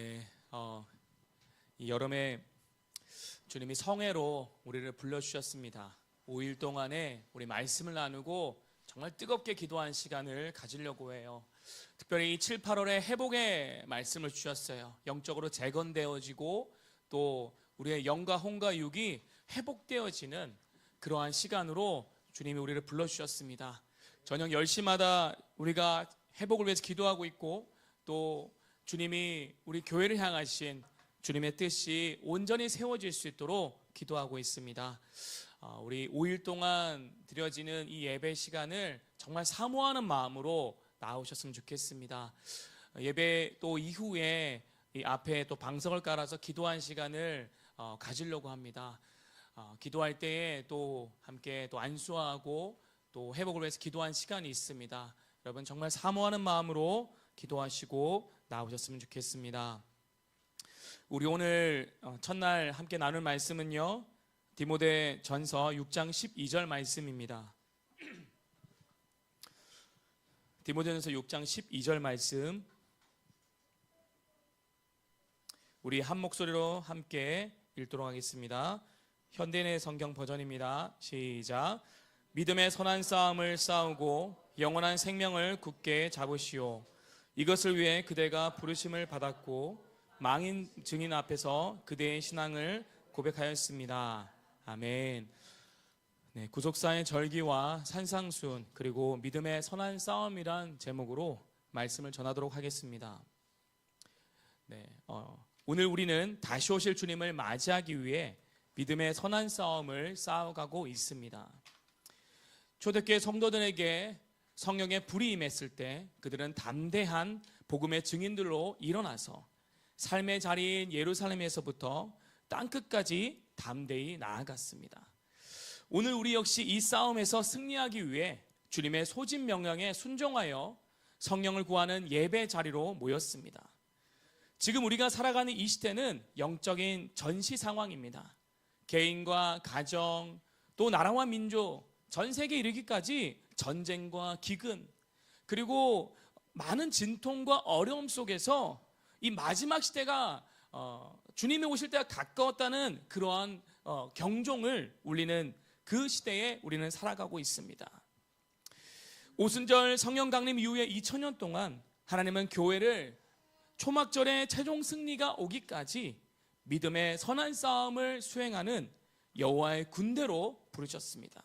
네, 이 여름에 주님이 성회로 우리를 불러주셨습니다. 5일 동안에 우리 말씀을 나누고 정말 뜨겁게 기도한 시간을 가지려고 해요. 특별히 이 7, 8월에 회복의 말씀을 주셨어요. 영적으로 재건되어지고 또 우리의 영과 혼과 육이 회복되어지는 그러한 시간으로 주님이 우리를 불러주셨습니다. 저녁 10시마다 우리가 회복을 위해서 기도하고 있고 또 주님이 우리 교회를 향하신 주님의 뜻이 온전히 세워질 수 있도록 기도하고 있습니다. 우리 5일 동안 드려지는 이 예배 시간을 정말 사모하는 마음으로 나오셨으면 좋겠습니다. 예배 또 이후에 이 앞에 또 방석을 깔아서 기도한 시간을 가지려고 합니다. 기도할 때에 또 함께 또 안수하고 또 회복을 위해서 기도한 시간이 있습니다. 여러분 정말 사모하는 마음으로 기도하시고 나오셨으면 좋겠습니다. 우리 오늘 첫날 함께 나눌 말씀은요, 디모데 전서 6장 12절 말씀입니다. 디모데 전서 6장 12절 말씀, 우리 한 목소리로 함께 읽도록 하겠습니다. 현대인의 성경 버전입니다. 시작. 믿음의 선한 싸움을 싸우고 영원한 생명을 굳게 잡으시오. 이것을 위해 그대가 부르심을 받았고 망인 증인 앞에서 그대의 신앙을 고백하였습니다. 아멘. 네, 구속사의 절기와 산상순 그리고 믿음의 선한 싸움이란 제목으로 말씀을 전하도록 하겠습니다. 네, 오늘 우리는 다시 오실 주님을 맞이하기 위해 믿음의 선한 싸움을 싸워가고 있습니다. 초대교회 성도들에게 성령의 불이 임했을 때 그들은 담대한 복음의 증인들로 일어나서 삶의 자리인 예루살렘에서부터 땅끝까지 담대히 나아갔습니다. 오늘 우리 역시 이 싸움에서 승리하기 위해 주님의 소집 명령에 순종하여 성령을 구하는 예배 자리로 모였습니다. 지금 우리가 살아가는 이 시대는 영적인 전시 상황입니다. 개인과 가정, 또 나라와 민족, 전 세계 이르기까지 전쟁과 기근, 그리고 많은 진통과 어려움 속에서 이 마지막 시대가 주님이 오실 때가 가까웠다는 그러한 경종을 울리는 그 시대에 우리는 살아가고 있습니다. 오순절 성령 강림 이후에 2000년 동안 하나님은 교회를 초막절의 최종 승리가 오기까지 믿음의 선한 싸움을 수행하는 여호와의 군대로 부르셨습니다.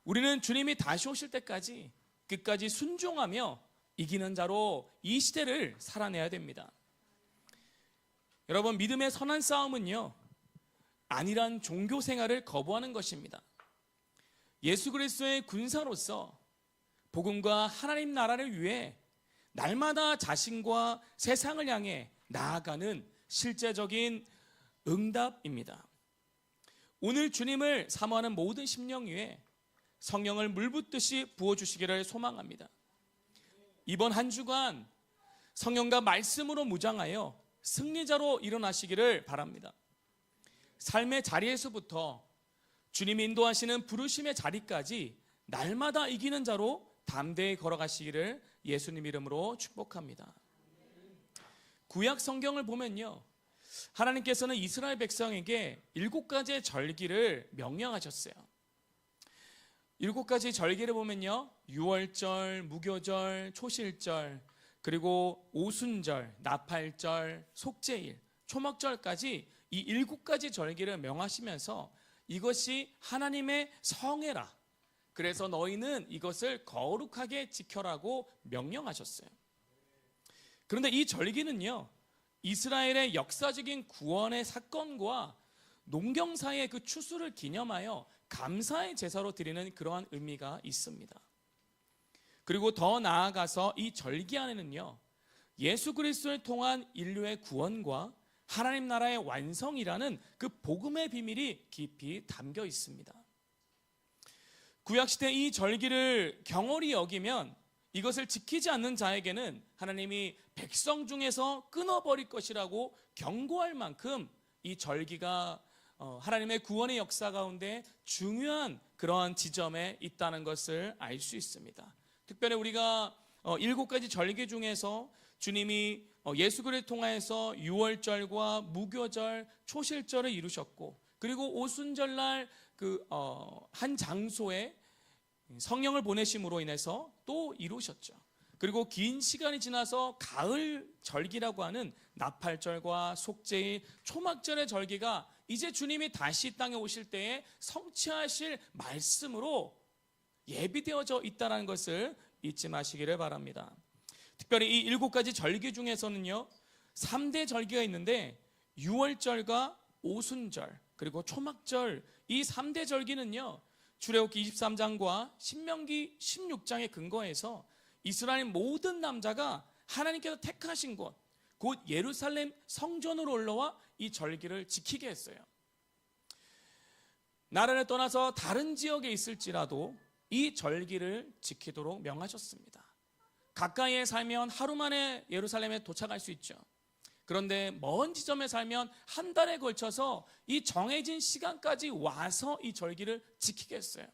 우리는 주님이 다시 오실 때까지 끝까지 순종하며 이기는 자로 이 시대를 살아내야 됩니다. 여러분, 믿음의 선한 싸움은요, 안일한 종교 생활을 거부하는 것입니다. 예수 그리스도의 군사로서 복음과 하나님 나라를 위해 날마다 자신과 세상을 향해 나아가는 실제적인 응답입니다. 오늘 주님을 사모하는 모든 심령 위에 성령을 물붓듯이 부어주시기를 소망합니다. 이번 한 주간 성령과 말씀으로 무장하여 승리자로 일어나시기를 바랍니다. 삶의 자리에서부터 주님이 인도하시는 부르심의 자리까지 날마다 이기는 자로 담대히 걸어가시기를 예수님 이름으로 축복합니다. 구약 성경을 보면요, 하나님께서는 이스라엘 백성에게 7가지의 절기를 명령하셨어요. 7가지 절기를 보면요, 유월절, 무교절, 초실절, 그리고 오순절, 나팔절, 속죄일, 초막절까지 이 7가지 절기를 명하시면서 이것이 하나님의 성회라, 그래서 너희는 이것을 거룩하게 지켜라고 명령하셨어요. 그런데 이 절기는요, 이스라엘의 역사적인 구원의 사건과 농경사의 그 추수를 기념하여 감사의 제사로 드리는 그러한 의미가 있습니다. 그리고 더 나아가서 이 절기 안에는요, 예수 그리스도를 통한 인류의 구원과 하나님 나라의 완성이라는 그 복음의 비밀이 깊이 담겨 있습니다. 구약시대 이 절기를 경홀히 여기면 이것을 지키지 않는 자에게는 하나님이 백성 중에서 끊어버릴 것이라고 경고할 만큼 이 절기가 하나님의 구원의 역사 가운데 중요한 그러한 지점에 있다는 것을 알 수 있습니다. 특별히 우리가 7가지 절기 중에서 주님이 예수 그리스도를 통하여서 유월절과 무교절, 초실절을 이루셨고, 그리고 오순절날 한 장소에 성령을 보내심으로 인해서 또 이루셨죠. 그리고 긴 시간이 지나서 가을 절기라고 하는 나팔절과 속죄일, 초막절의 절기가 이제 주님이 다시 이 땅에 오실 때에 성취하실 말씀으로 예비되어져 있다는 것을 잊지 마시기를 바랍니다. 특별히 이 7가지 절기 중에서는요, 3대 절기가 있는데 유월절과 오순절 그리고 초막절, 이 3대 절기는요, 출애굽기 23장과 신명기 16장에 근거해서 이스라엘 모든 남자가 하나님께서 택하신 곳, 곧 예루살렘 성전으로 올라와 이 절기를 지키게 했어요. 나라를 떠나서 다른 지역에 있을지라도 이 절기를 지키도록 명하셨습니다. 가까이에 살면 하루 만에 예루살렘에 도착할 수 있죠. 그런데 먼 지점에 살면 한 달에 걸쳐서 이 정해진 시간까지 와서 이 절기를 지키게 했어요.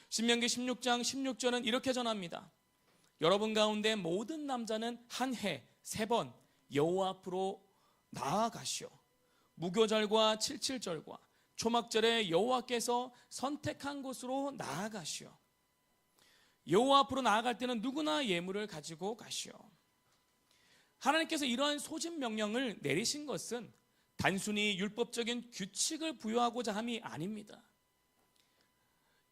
신명기 16장 16절은 이렇게 전합니다. 여러분 가운데 모든 남자는 한 해 3번 여호와 앞으로 나아가시오. 무교절과 칠칠절과 초막절에 여호와께서 선택한 곳으로 나아가시오. 여호와 앞으로 나아갈 때는 누구나 예물을 가지고 가시오. 하나님께서 이러한 소집 명령을 내리신 것은 단순히 율법적인 규칙을 부여하고자 함이 아닙니다.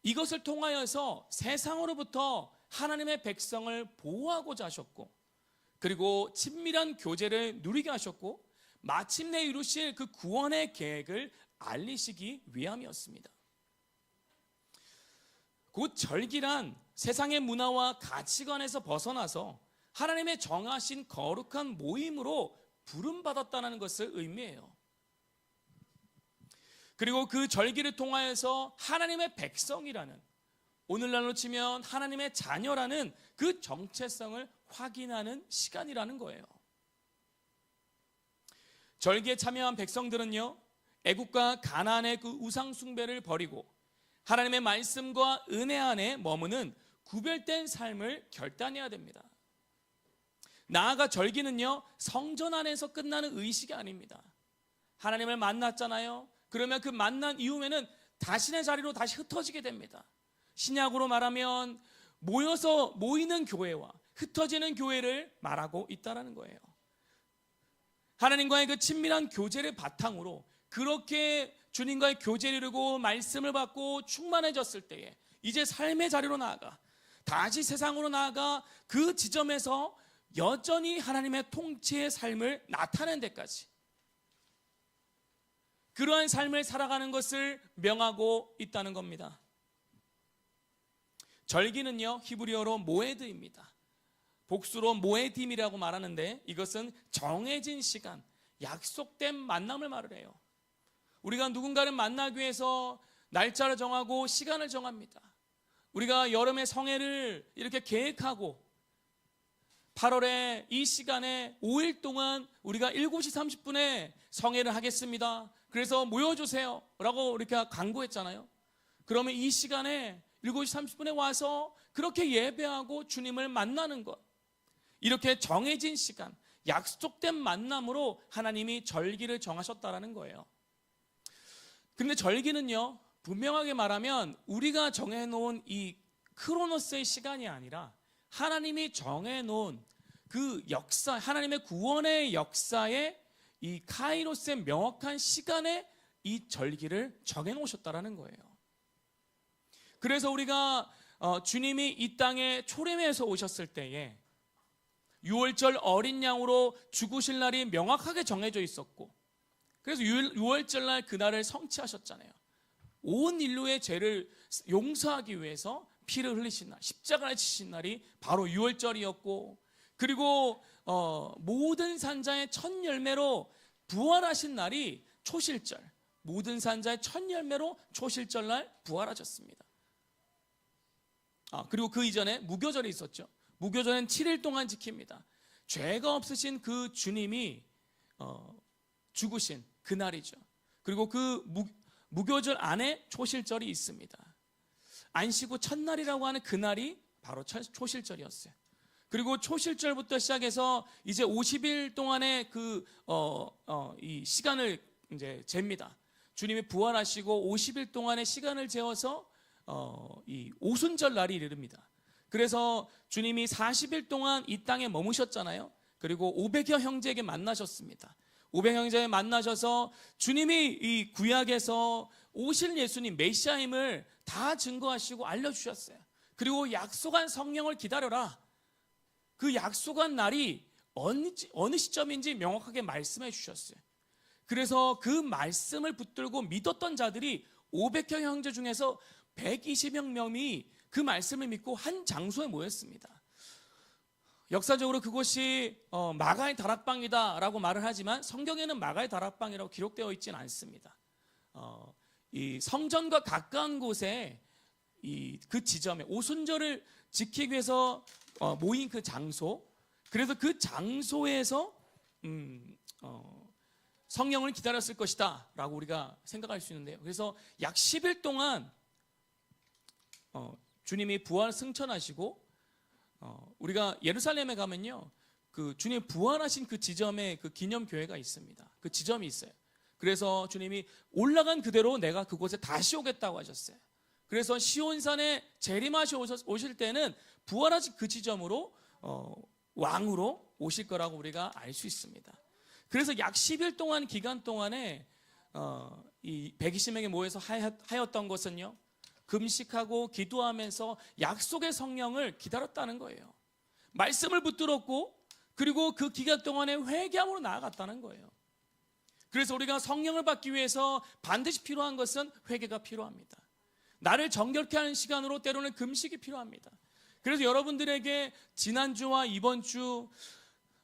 이것을 통하여서 세상으로부터 하나님의 백성을 보호하고자 하셨고, 그리고 친밀한 교제를 누리게 하셨고, 마침내 이루실 그 구원의 계획을 알리시기 위함이었습니다. 곧 절기란 세상의 문화와 가치관에서 벗어나서 하나님의 정하신 거룩한 모임으로 부름받았다는 것을 의미해요. 그리고 그 절기를 통하여서 하나님의 백성이라는, 오늘날로 치면 하나님의 자녀라는 그 정체성을 확인하는 시간이라는 거예요. 절기에 참여한 백성들은요, 애국과 가나안의 그 우상 숭배를 버리고 하나님의 말씀과 은혜 안에 머무는 구별된 삶을 결단해야 됩니다. 나아가 절기는요, 성전 안에서 끝나는 의식이 아닙니다. 하나님을 만났잖아요. 그러면 그 만난 이후에는 자신의 자리로 다시 흩어지게 됩니다. 신약으로 말하면 모이는 교회와 흩어지는 교회를 말하고 있다는 거예요. 하나님과의 그 친밀한 교제를 바탕으로 그렇게 주님과의 교제를 이루고 말씀을 받고 충만해졌을 때에 이제 삶의 자리로 나아가, 다시 세상으로 나아가 그 지점에서 여전히 하나님의 통치의 삶을 나타내는 데까지, 그러한 삶을 살아가는 것을 명하고 있다는 겁니다. 절기는요, 히브리어로 모에드입니다. 복수로 모에딤이라고 말하는데, 이것은 정해진 시간, 약속된 만남을 말을 해요. 우리가 누군가를 만나기 위해서 날짜를 정하고 시간을 정합니다. 우리가 여름의 성회를 이렇게 계획하고 8월에 이 시간에 5일 동안 우리가 7시 30분에 성회를 하겠습니다. 그래서 모여주세요 라고 이렇게 광고했잖아요. 그러면 이 시간에 7시 30분에 와서 그렇게 예배하고 주님을 만나는 것, 이렇게 정해진 시간, 약속된 만남으로 하나님이 절기를 정하셨다라는 거예요. 그런데 절기는요, 분명하게 말하면 우리가 정해놓은 이 크로노스의 시간이 아니라 하나님이 정해놓은 그 역사, 하나님의 구원의 역사에 이 카이로스의 명확한 시간에 이 절기를 정해놓으셨다라는 거예요. 그래서 우리가 주님이 이 땅에 초림해서 오셨을 때에 6월절 어린 양으로 죽으실 날이 명확하게 정해져 있었고, 그래서 6월절 날 그날을 성취하셨잖아요. 온 인류의 죄를 용서하기 위해서 피를 흘리신 날, 십자가를 지신 날이 바로 6월절이었고, 그리고 모든 산자의 첫 열매로 부활하신 날이 초실절, 모든 산자의 첫 열매로 초실절 날 부활하셨습니다. 그리고 그 이전에 무교절이 있었죠. 무교절은 7일 동안 지킵니다. 죄가 없으신 그 주님이 죽으신 그날이죠. 그리고 그 무교절 안에 초실절이 있습니다. 안식 후 첫날이라고 하는 그날이 바로 초실절이었어요. 그리고 초실절부터 시작해서 이제 50일 동안의 이 시간을 이제 잽니다. 주님이 부활하시고 50일 동안의 시간을 재어서 이 오순절 날이 이릅니다. 그래서 주님이 40일 동안 이 땅에 머무셨잖아요. 그리고 500여 형제에게 만나셨습니다. 500 형제에 만나셔서 주님이 이 구약에서 오실 예수님 메시아임을 다 증거하시고 알려주셨어요. 그리고 약속한 성령을 기다려라. 그 약속한 날이 어느 시점인지 명확하게 말씀해 주셨어요. 그래서 그 말씀을 붙들고 믿었던 자들이 500여 형제 중에서 120여 명이 그 말씀을 믿고 한 장소에 모였습니다. 역사적으로 그곳이 마가의 다락방이다라고 말을 하지만 성경에는 마가의 다락방이라고 기록되어 있지는 않습니다. 이 성전과 가까운 곳에 그 지점에 오순절을 지키기 위해서 모인 그 장소, 그래서 그 장소에서 성령을 기다렸을 것이다 라고 우리가 생각할 수 있는데요. 그래서 약 10일 동안 주님이 부활 승천하시고 우리가 예루살렘에 가면요, 그 주님 부활하신 그 지점에 그 기념교회가 있습니다. 그 지점이 있어요. 그래서 주님이 올라간 그대로 내가 그곳에 다시 오겠다고 하셨어요. 그래서 시온산에 재림하시 오실 때는 부활하신 그 지점으로 왕으로 오실 거라고 우리가 알 수 있습니다. 그래서 약 10일 동안 기간 동안에 이 120명이 모여서 하였던 것은요, 금식하고 기도하면서 약속의 성령을 기다렸다는 거예요. 말씀을 붙들었고 그리고 그 기간 동안에 회개함으로 나아갔다는 거예요. 그래서 우리가 성령을 받기 위해서 반드시 필요한 것은 회개가 필요합니다. 나를 정결케 하는 시간으로 때로는 금식이 필요합니다. 그래서 여러분들에게 지난주와 이번 주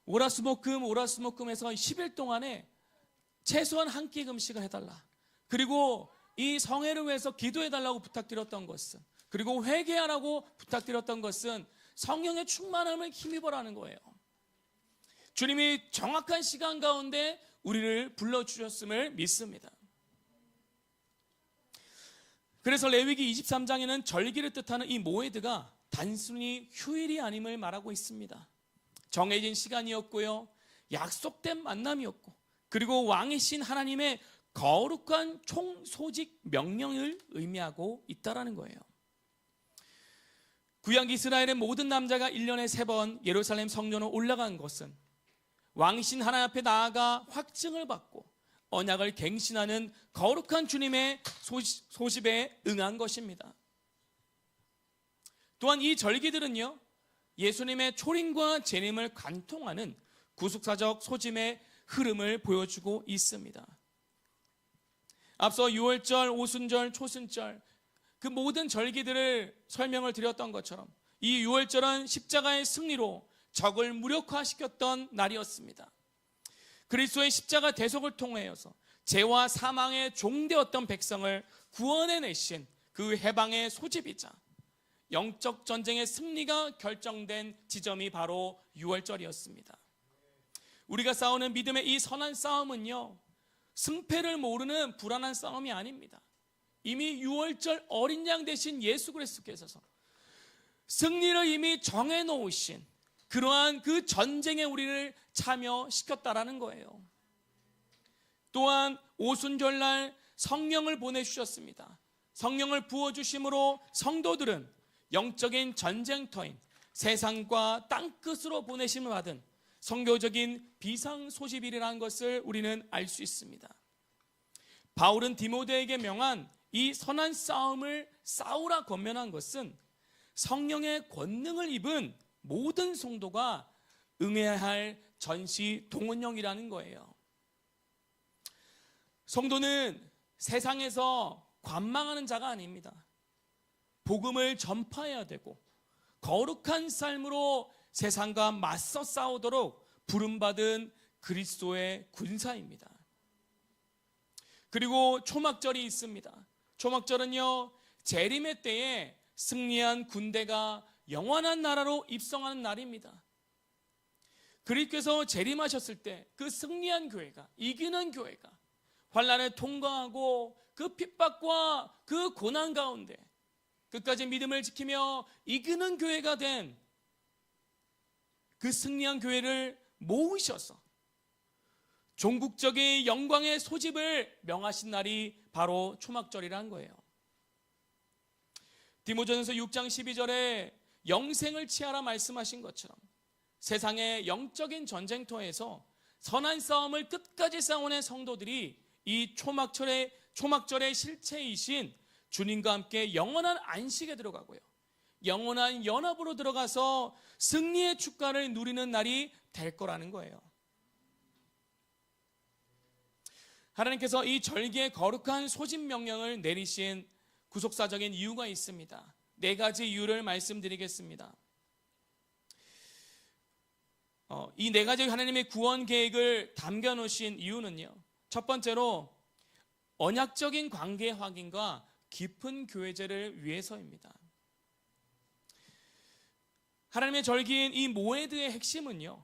오라수목금에서 10일 동안에 최소한 한 끼 금식을 해달라. 그리고 이 성회를 위해서 기도해달라고 부탁드렸던 것은, 그리고 회개하라고 부탁드렸던 것은 성령의 충만함을 힘입어라는 거예요. 주님이 정확한 시간 가운데 우리를 불러주셨음을 믿습니다. 그래서 레위기 23장에는 절기를 뜻하는 이 모에드가 단순히 휴일이 아님을 말하고 있습니다. 정해진 시간이었고요, 약속된 만남이었고, 그리고 왕이신 하나님의 거룩한 총소직 명령을 의미하고 있다라는 거예요. 구약 이스라엘의 모든 남자가 1년에 3번 예루살렘 성전으로 올라간 것은 왕이신 하나님 앞에 나아가 확증을 받고 언약을 갱신하는 거룩한 주님의 소집에 응한 것입니다. 또한 이 절기들은요, 예수님의 초림과 재림을 관통하는 구속사적 소집의 흐름을 보여주고 있습니다. 앞서 유월절, 오순절, 초순절 그 모든 절기들을 설명을 드렸던 것처럼 이 유월절은 십자가의 승리로 적을 무력화시켰던 날이었습니다. 그리스도의 십자가 대속을 통하여서 죄와 사망의 종되었던 백성을 구원해내신 그 해방의 소집이자 영적 전쟁의 승리가 결정된 지점이 바로 유월절이었습니다. 우리가 싸우는 믿음의 이 선한 싸움은요, 승패를 모르는 불안한 싸움이 아닙니다. 이미 유월절 어린 양 되신 예수 그리스도께서 승리를 이미 정해놓으신 그러한 그 전쟁에 우리를 참여시켰다라는 거예요. 또한 오순절날 성령을 보내주셨습니다. 성령을 부어주심으로 성도들은 영적인 전쟁터인 세상과 땅끝으로 보내심을 받은 선교적인 비상소집일이라는 것을 우리는 알 수 있습니다. 바울은 디모데에게 명한 이 선한 싸움을 싸우라 권면한 것은 성령의 권능을 입은 모든 성도가 응해야 할 전시 동원령이라는 거예요. 성도는 세상에서 관망하는 자가 아닙니다. 복음을 전파해야 되고 거룩한 삶으로 세상과 맞서 싸우도록 부름받은 그리스도의 군사입니다. 그리고 초막절이 있습니다. 초막절은요, 재림의 때에 승리한 군대가 영원한 나라로 입성하는 날입니다. 그리스도께서 재림하셨을 때 그 승리한 교회가, 이기는 교회가 환난을 통과하고 그 핍박과 그 고난 가운데 끝까지 믿음을 지키며 이기는 교회가 된 그 승리한 교회를 모으셔서 종국적인 영광의 소집을 명하신 날이 바로 초막절이라는 거예요. 디모전서 6장 12절에 영생을 취하라 말씀하신 것처럼 세상의 영적인 전쟁터에서 선한 싸움을 끝까지 싸우는 성도들이 이 초막절의 실체이신 주님과 함께 영원한 안식에 들어가고요, 영원한 연합으로 들어가서 승리의 축가를 누리는 날이 될 거라는 거예요. 하나님께서 이 절기의 거룩한 소집 명령을 내리신 구속사적인 이유가 있습니다. 4가지 이유를 말씀드리겠습니다. 이 4가지 하나님의 구원 계획을 담겨놓으신 이유는요, 첫 번째로 언약적인 관계 확인과 깊은 교회제를 위해서입니다. 하나님의 절기인 이 모에드의 핵심은요,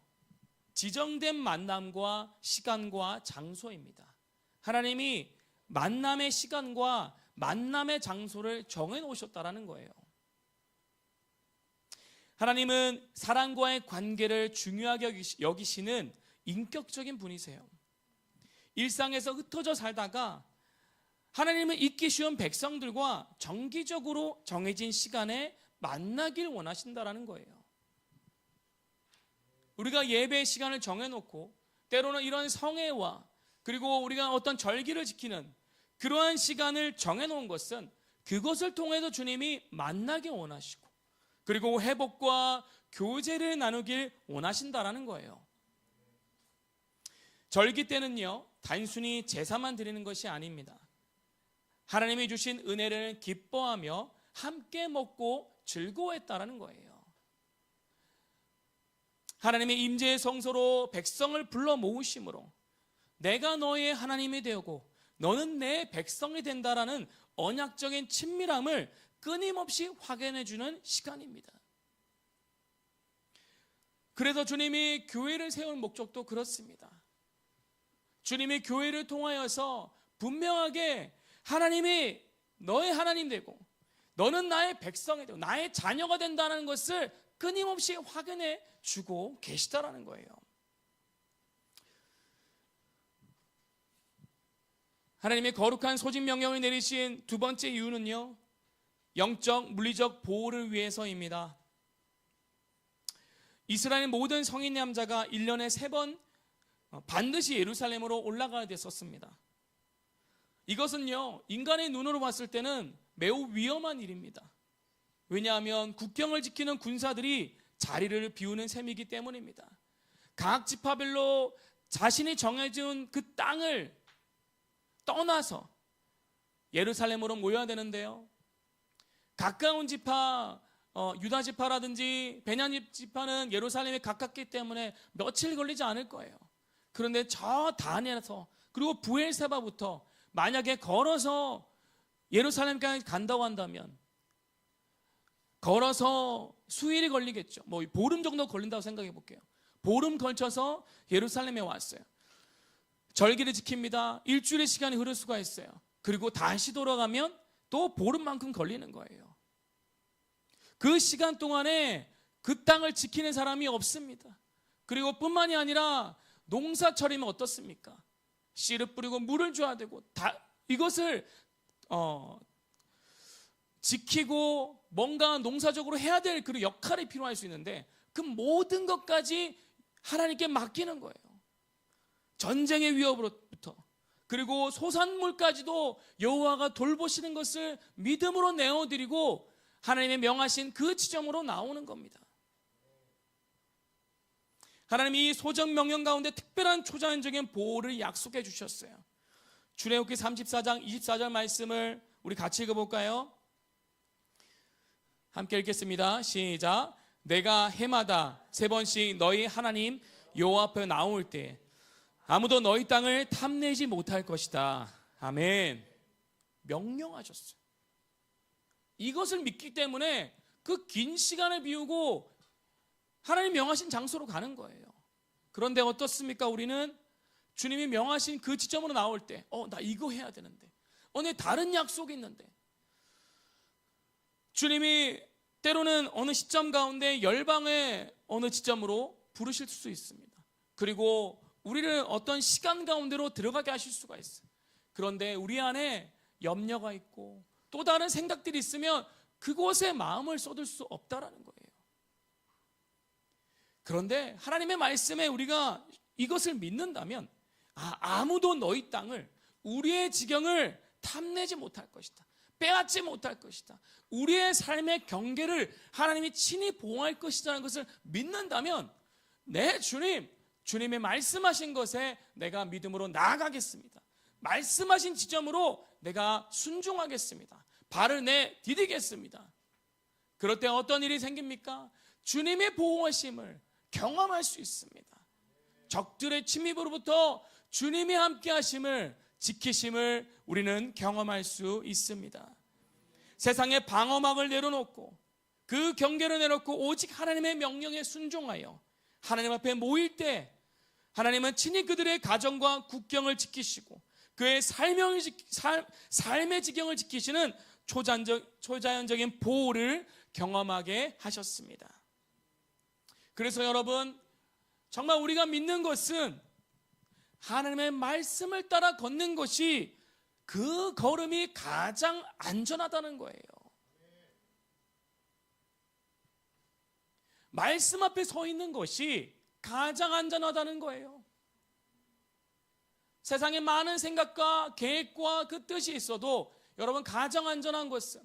지정된 만남과 시간과 장소입니다. 하나님이 만남의 시간과 만남의 장소를 정해 놓으셨다라는 거예요. 하나님은 사람과의 관계를 중요하게 여기시는 인격적인 분이세요. 일상에서 흩어져 살다가 하나님은 잊기 쉬운 백성들과 정기적으로 정해진 시간에 만나길 원하신다라는 거예요. 우리가 예배의 시간을 정해놓고 때로는 이런 성회와 그리고 우리가 어떤 절기를 지키는 그러한 시간을 정해놓은 것은 그것을 통해서 주님이 만나게 원하시고 그리고 회복과 교제를 나누길 원하신다라는 거예요. 절기 때는요, 단순히 제사만 드리는 것이 아닙니다. 하나님이 주신 은혜를 기뻐하며 함께 먹고 즐거워했다라는 거예요. 하나님의 임재의 성소로 백성을 불러 모으심으로 내가 너의 하나님이 되고 너는 내 백성이 된다라는 언약적인 친밀함을 끊임없이 확인해 주는 시간입니다. 그래서 주님이 교회를 세운 목적도 그렇습니다. 주님이 교회를 통하여서 분명하게 하나님이 너의 하나님 되고 너는 나의 백성이 되고 나의 자녀가 된다는 것을 끊임없이 확인해 주고 계시다라는 거예요. 하나님의 거룩한 소집 명령을 내리신 두 번째 이유는요, 영적, 물리적 보호를 위해서입니다. 이스라엘 모든 성인 남자가 1년에 3번 반드시 예루살렘으로 올라가야 됐었습니다. 이것은요, 인간의 눈으로 봤을 때는 매우 위험한 일입니다. 왜냐하면 국경을 지키는 군사들이 자리를 비우는 셈이기 때문입니다. 각 지파별로 자신이 정해준 그 땅을 떠나서 예루살렘으로 모여야 되는데요, 가까운 지파, 유다 지파라든지 베냐민 지파는 예루살렘에 가깝기 때문에 며칠 걸리지 않을 거예요. 그런데 저 단에서 그리고 부엘세바부터 만약에 걸어서 예루살렘까지 간다고 한다면 걸어서 수일이 걸리겠죠. 뭐 보름 정도 걸린다고 생각해 볼게요. 보름 걸쳐서 예루살렘에 왔어요. 절기를 지킵니다. 일주일의 시간이 흐를 수가 있어요. 그리고 다시 돌아가면 또 보름만큼 걸리는 거예요. 그 시간 동안에 그 땅을 지키는 사람이 없습니다. 그리고 뿐만이 아니라 농사철이면 어떻습니까? 씨를 뿌리고 물을 줘야 되고 이것을 지키고 뭔가 농사적으로 해야 될 그 역할이 필요할 수 있는데 그 모든 것까지 하나님께 맡기는 거예요. 전쟁의 위협으로부터 그리고 소산물까지도 여호와가 돌보시는 것을 믿음으로 내어드리고 하나님의 명하신 그 지점으로 나오는 겁니다. 하나님이 이 소정 명령 가운데 특별한 초자연적인 보호를 약속해 주셨어요. 출애굽기 34장 24절 말씀을 우리 같이 읽어볼까요? 함께 읽겠습니다. 시작. 내가 해마다 3번씩 너희 하나님 여호와 앞에 나올 때 아무도 너희 땅을 탐내지 못할 것이다. 아멘. 명령하셨어요. 이것을 믿기 때문에 그 긴 시간을 비우고 하나님 명하신 장소로 가는 거예요. 그런데 어떻습니까? 우리는 주님이 명하신 그 지점으로 나올 때 나 이거 해야 되는데 내 다른 약속이 있는데 주님이 때로는 어느 시점 가운데 열방의 어느 지점으로 부르실 수 있습니다. 그리고 우리를 어떤 시간 가운데로 들어가게 하실 수가 있어요. 그런데 우리 안에 염려가 있고 또 다른 생각들이 있으면 그곳에 마음을 쏟을 수 없다라는 거예요. 그런데 하나님의 말씀에 우리가 이것을 믿는다면 아무도 너희 땅을, 우리의 지경을 탐내지 못할 것이다, 빼앗지 못할 것이다, 우리의 삶의 경계를 하나님이 친히 보호할 것이라는 것을 믿는다면 내 주님의 말씀하신 것에 내가 믿음으로 나아가겠습니다. 말씀하신 지점으로 내가 순종하겠습니다. 발을 디디겠습니다. 그럴 때 어떤 일이 생깁니까? 주님의 보호하심을 경험할 수 있습니다. 적들의 침입으로부터 주님이 함께 하심을, 지키심을 우리는 경험할 수 있습니다. 세상의 방어막을 내려놓고 그 경계를 내놓고 오직 하나님의 명령에 순종하여 하나님 앞에 모일 때 하나님은 친히 그들의 가정과 국경을 지키시고 그의 삶의 지경을 지키시는 초자연적인 보호를 경험하게 하셨습니다. 그래서 여러분, 정말 우리가 믿는 것은 하나님의 말씀을 따라 걷는 것이 그 걸음이 가장 안전하다는 거예요. 말씀 앞에 서 있는 것이 가장 안전하다는 거예요. 세상에 많은 생각과 계획과 그 뜻이 있어도 여러분, 가장 안전한 것은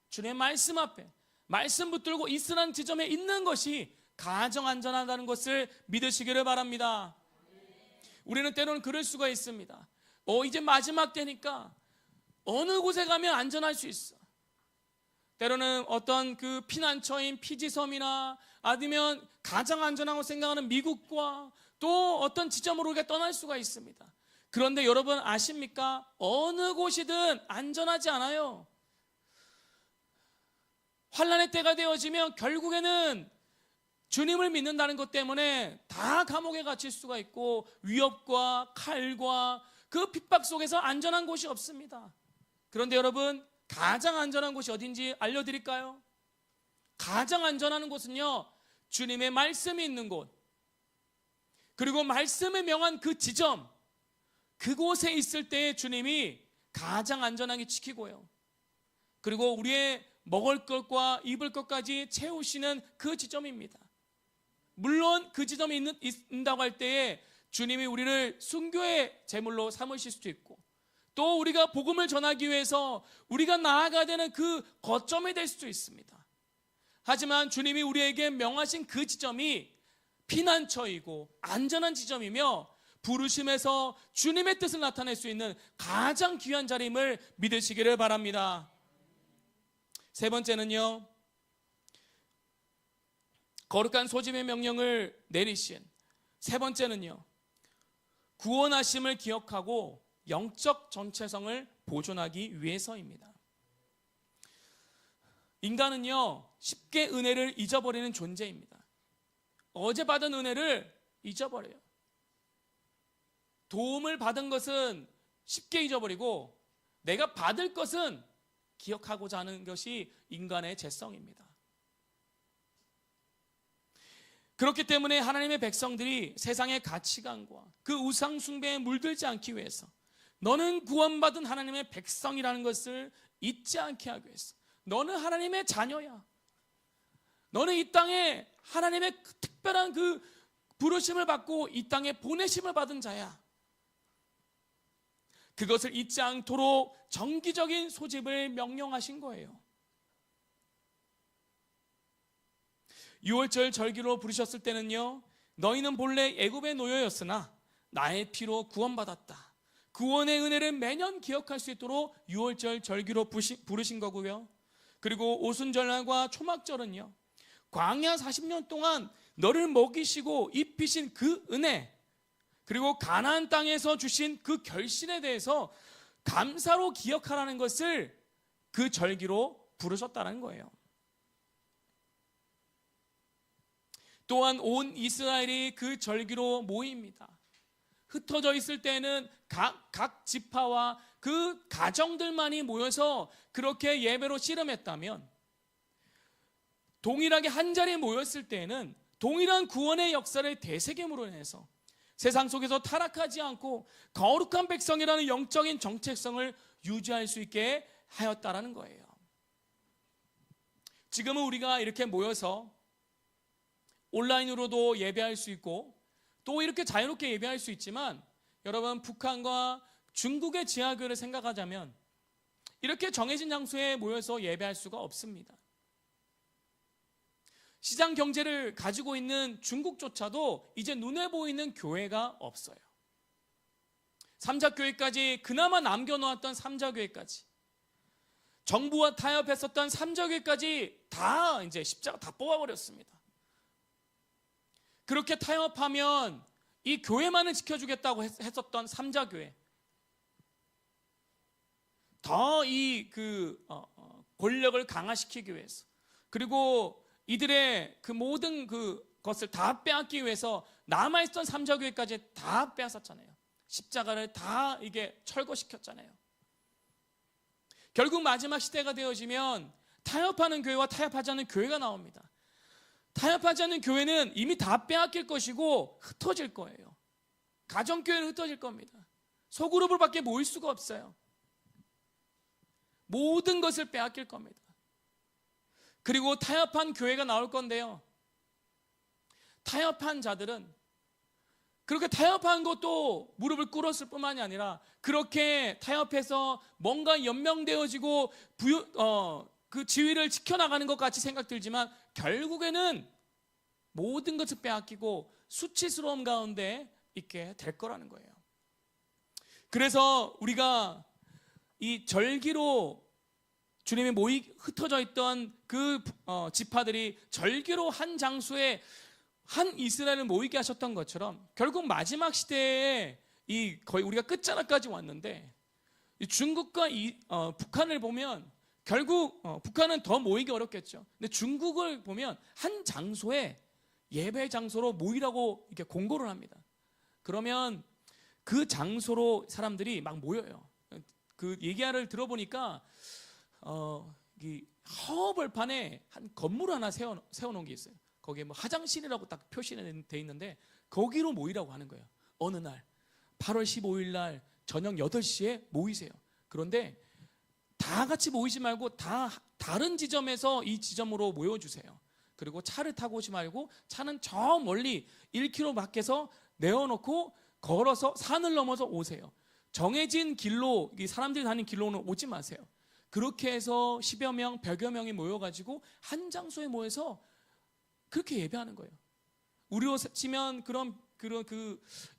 주님의 말씀 앞에 말씀 붙들고 있으라는 지점에 있는 것이 가장 안전하다는 것을 믿으시기를 바랍니다. 우리는 때로는 그럴 수가 있습니다. 이제 마지막 때니까 어느 곳에 가면 안전할 수 있어. 때로는 어떤 그 피난처인 피지섬이나 아니면 가장 안전하고 생각하는 미국과 또 어떤 지점으로 우리가 떠날 수가 있습니다. 그런데 여러분 아십니까? 어느 곳이든 안전하지 않아요. 환난의 때가 되어지면 결국에는 주님을 믿는다는 것 때문에 다 감옥에 갇힐 수가 있고 위협과 칼과 그 핍박 속에서 안전한 곳이 없습니다. 그런데 여러분, 가장 안전한 곳이 어딘지 알려드릴까요? 가장 안전한 곳은요, 주님의 말씀이 있는 곳, 그리고 말씀에 명한 그 지점, 그곳에 있을 때에 주님이 가장 안전하게 지키고요, 그리고 우리의 먹을 것과 입을 것까지 채우시는 그 지점입니다. 물론 그 지점이 있다고 할 때에 주님이 우리를 순교의 제물로 삼으실 수도 있고 또 우리가 복음을 전하기 위해서 우리가 나아가야 되는 그 거점이 될 수도 있습니다. 하지만 주님이 우리에게 명하신 그 지점이 피난처이고 안전한 지점이며 부르심에서 주님의 뜻을 나타낼 수 있는 가장 귀한 자리임을 믿으시기를 바랍니다. 세 번째는요, 거룩한 소집의 명령을 내리신 세 번째는요, 구원하심을 기억하고 영적 전체성을 보존하기 위해서입니다. 인간은요, 쉽게 은혜를 잊어버리는 존재입니다. 어제 받은 은혜를 잊어버려요. 도움을 받은 것은 쉽게 잊어버리고 내가 받을 것은 기억하고자 하는 것이 인간의 죄성입니다. 그렇기 때문에 하나님의 백성들이 세상의 가치관과 그 우상 숭배에 물들지 않기 위해서 너는 구원받은 하나님의 백성이라는 것을 잊지 않게 하기 위해서, 너는 하나님의 자녀야, 너는 이 땅에 하나님의 특별한 그 부르심을 받고 이 땅에 보내심을 받은 자야, 그것을 잊지 않도록 정기적인 소집을 명령하신 거예요. 유월절 절기로 부르셨을 때는요, 너희는 본래 애굽의 노예였으나 나의 피로 구원받았다, 구원의 은혜를 매년 기억할 수 있도록 유월절 절기로 부르신 거고요. 그리고 오순절과 초막절은요, 광야 40년 동안 너를 먹이시고 입히신 그 은혜, 그리고 가나안 땅에서 주신 그 결실에 대해서 감사로 기억하라는 것을 그 절기로 부르셨다는 거예요. 또한 온 이스라엘이 그 절기로 모입니다. 흩어져 있을 때는 각 지파와 그 가정들만이 모여서 그렇게 예배로 씨름했다면, 동일하게 한 자리에 모였을 때에는 동일한 구원의 역사를 되새김으로 인해서 세상 속에서 타락하지 않고 거룩한 백성이라는 영적인 정체성을 유지할 수 있게 하였다라는 거예요. 지금은 우리가 이렇게 모여서 온라인으로도 예배할 수 있고 또 이렇게 자유롭게 예배할 수 있지만, 여러분, 북한과 중국의 지하교회를 생각하자면 이렇게 정해진 장소에 모여서 예배할 수가 없습니다. 시장 경제를 가지고 있는 중국조차도 이제 눈에 보이는 교회가 없어요. 삼자교회까지, 그나마 남겨놓았던 삼자교회까지, 정부와 타협했었던 삼자교회까지 다 이제 십자가 다 뽑아버렸습니다. 그렇게 타협하면 이 교회만을 지켜주겠다고 했었던 삼자교회, 더 이 권력을 강화시키기 위해서, 그리고 이들의 그 모든 것을 다 빼앗기 위해서 남아있던 삼자교회까지 다 빼앗았잖아요. 십자가를 다 이게 철거시켰잖아요. 결국 마지막 시대가 되어지면 타협하는 교회와 타협하지 않는 교회가 나옵니다. 타협하지 않는 교회는 이미 다 빼앗길 것이고 흩어질 거예요. 가정교회는 흩어질 겁니다. 소그룹을 밖에 모일 수가 없어요. 모든 것을 빼앗길 겁니다. 그리고 타협한 교회가 나올 건데요, 타협한 자들은 그렇게 타협한 것도 무릎을 꿇었을 뿐만이 아니라 그렇게 타협해서 뭔가 연명되어지고 그 지위를 지켜나가는 것 같이 생각들지만 결국에는 모든 것을 빼앗기고 수치스러움 가운데 있게 될 거라는 거예요. 그래서 우리가 이 절기로 주님이 흩어져 있던 그 지파들이 절기로 한 장소에 한 이스라엘을 모이게 하셨던 것처럼, 결국 마지막 시대에 거의 우리가 끝자락까지 왔는데, 이 중국과 북한을 보면 결국 북한은 더 모이기 어렵겠죠. 근데 중국을 보면 한 장소에 예배 장소로 모이라고 이렇게 공고를 합니다. 그러면 그 장소로 사람들이 막 모여요. 그 얘기를 들어보니까 이 허벌판에 한 건물 하나 세워놓은 게 있어요. 거기에 뭐 화장실이라고 딱 표시돼 있는데 거기로 모이라고 하는 거예요. 어느 날 8월 15일 날 저녁 8시에 모이세요. 그런데 다 같이 모이지 말고 다 다른 지점에서 이 지점으로 모여주세요. 그리고 차를 타고 오지 말고 차는 저 멀리 1km 밖에서 내어놓고 걸어서 산을 넘어서 오세요. 정해진 길로, 사람들이 다니는 길로는 오지 마세요. 그렇게 해서 10여 명, 100여 명이 모여가지고 한 장소에 모여서 그렇게 예배하는 거예요. 우리로 치면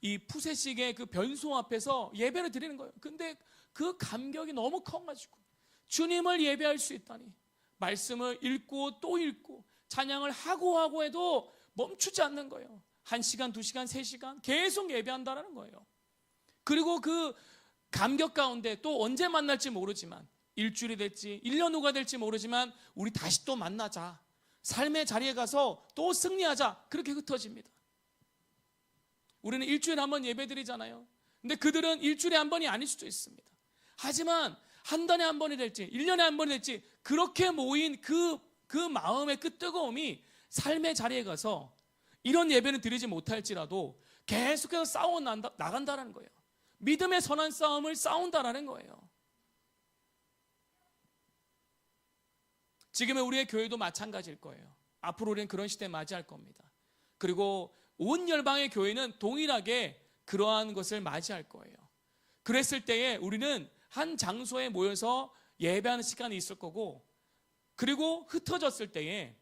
이 푸세식의 그 변소 앞에서 예배를 드리는 거예요. 근데 그 감격이 너무 커가지고 주님을 예배할 수 있다니, 말씀을 읽고 또 읽고 찬양을 하고 해도 멈추지 않는 거예요. 1시간, 2시간, 3시간 계속 예배한다라는 거예요. 그리고 그 감격 가운데 또 언제 만날지 모르지만, 일주일이 될지 1년 후가 될지 모르지만 우리 다시 또 만나자, 삶의 자리에 가서 또 승리하자, 그렇게 흩어집니다. 우리는 일주일에 한 번 예배드리잖아요. 근데 그들은 일주일에 한 번이 아닐 수도 있습니다. 하지만 한 달에 한 번이 될지 1년에 한 번이 될지 그렇게 모인 그 마음의 그 뜨거움이 삶의 자리에 가서 이런 예배는 드리지 못할지라도 계속해서 싸워 나간다는 거예요. 믿음의 선한 싸움을 싸운다라는 거예요. 지금의 우리의 교회도 마찬가지일 거예요. 앞으로 우리는 그런 시대에 맞이할 겁니다. 그리고 온 열방의 교회는 동일하게 그러한 것을 맞이할 거예요. 그랬을 때에 우리는 한 장소에 모여서 예배하는 시간이 있을 거고, 그리고 흩어졌을 때에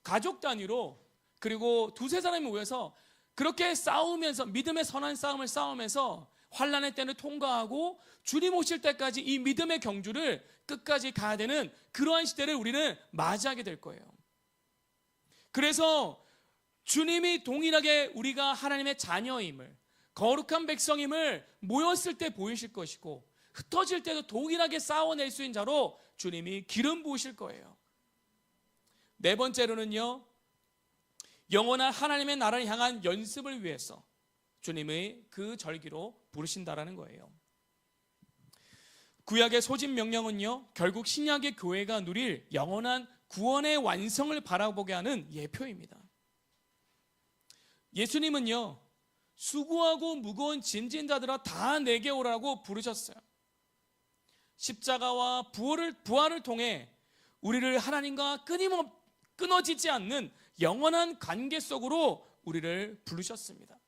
가족 단위로, 그리고 두세 사람이 모여서 그렇게 싸우면서 믿음의 선한 싸움을 싸우면서 환난의 때를 통과하고 주님 오실 때까지 이 믿음의 경주를 끝까지 가야 되는 그러한 시대를 우리는 맞이하게 될 거예요. 그래서 주님이 동일하게 우리가 하나님의 자녀임을, 거룩한 백성임을 모였을 때 보이실 것이고, 흩어질 때도 동일하게 싸워낼 수 있는 자로 주님이 기름 부으실 거예요. 네 번째로는요, 영원한 하나님의 나라를 향한 연습을 위해서 주님의 그 절기로 부르신다라는 거예요. 구약의 소집 명령은요, 결국 신약의 교회가 누릴 영원한 구원의 완성을 바라보게 하는 예표입니다. 예수님은요, 수고하고 무거운 짐진 자들아 다 내게 오라고 부르셨어요. 십자가와 부활을 통해 우리를 하나님과 끊어지지 않는 영원한 관계 속으로 우리를 부르셨습니다.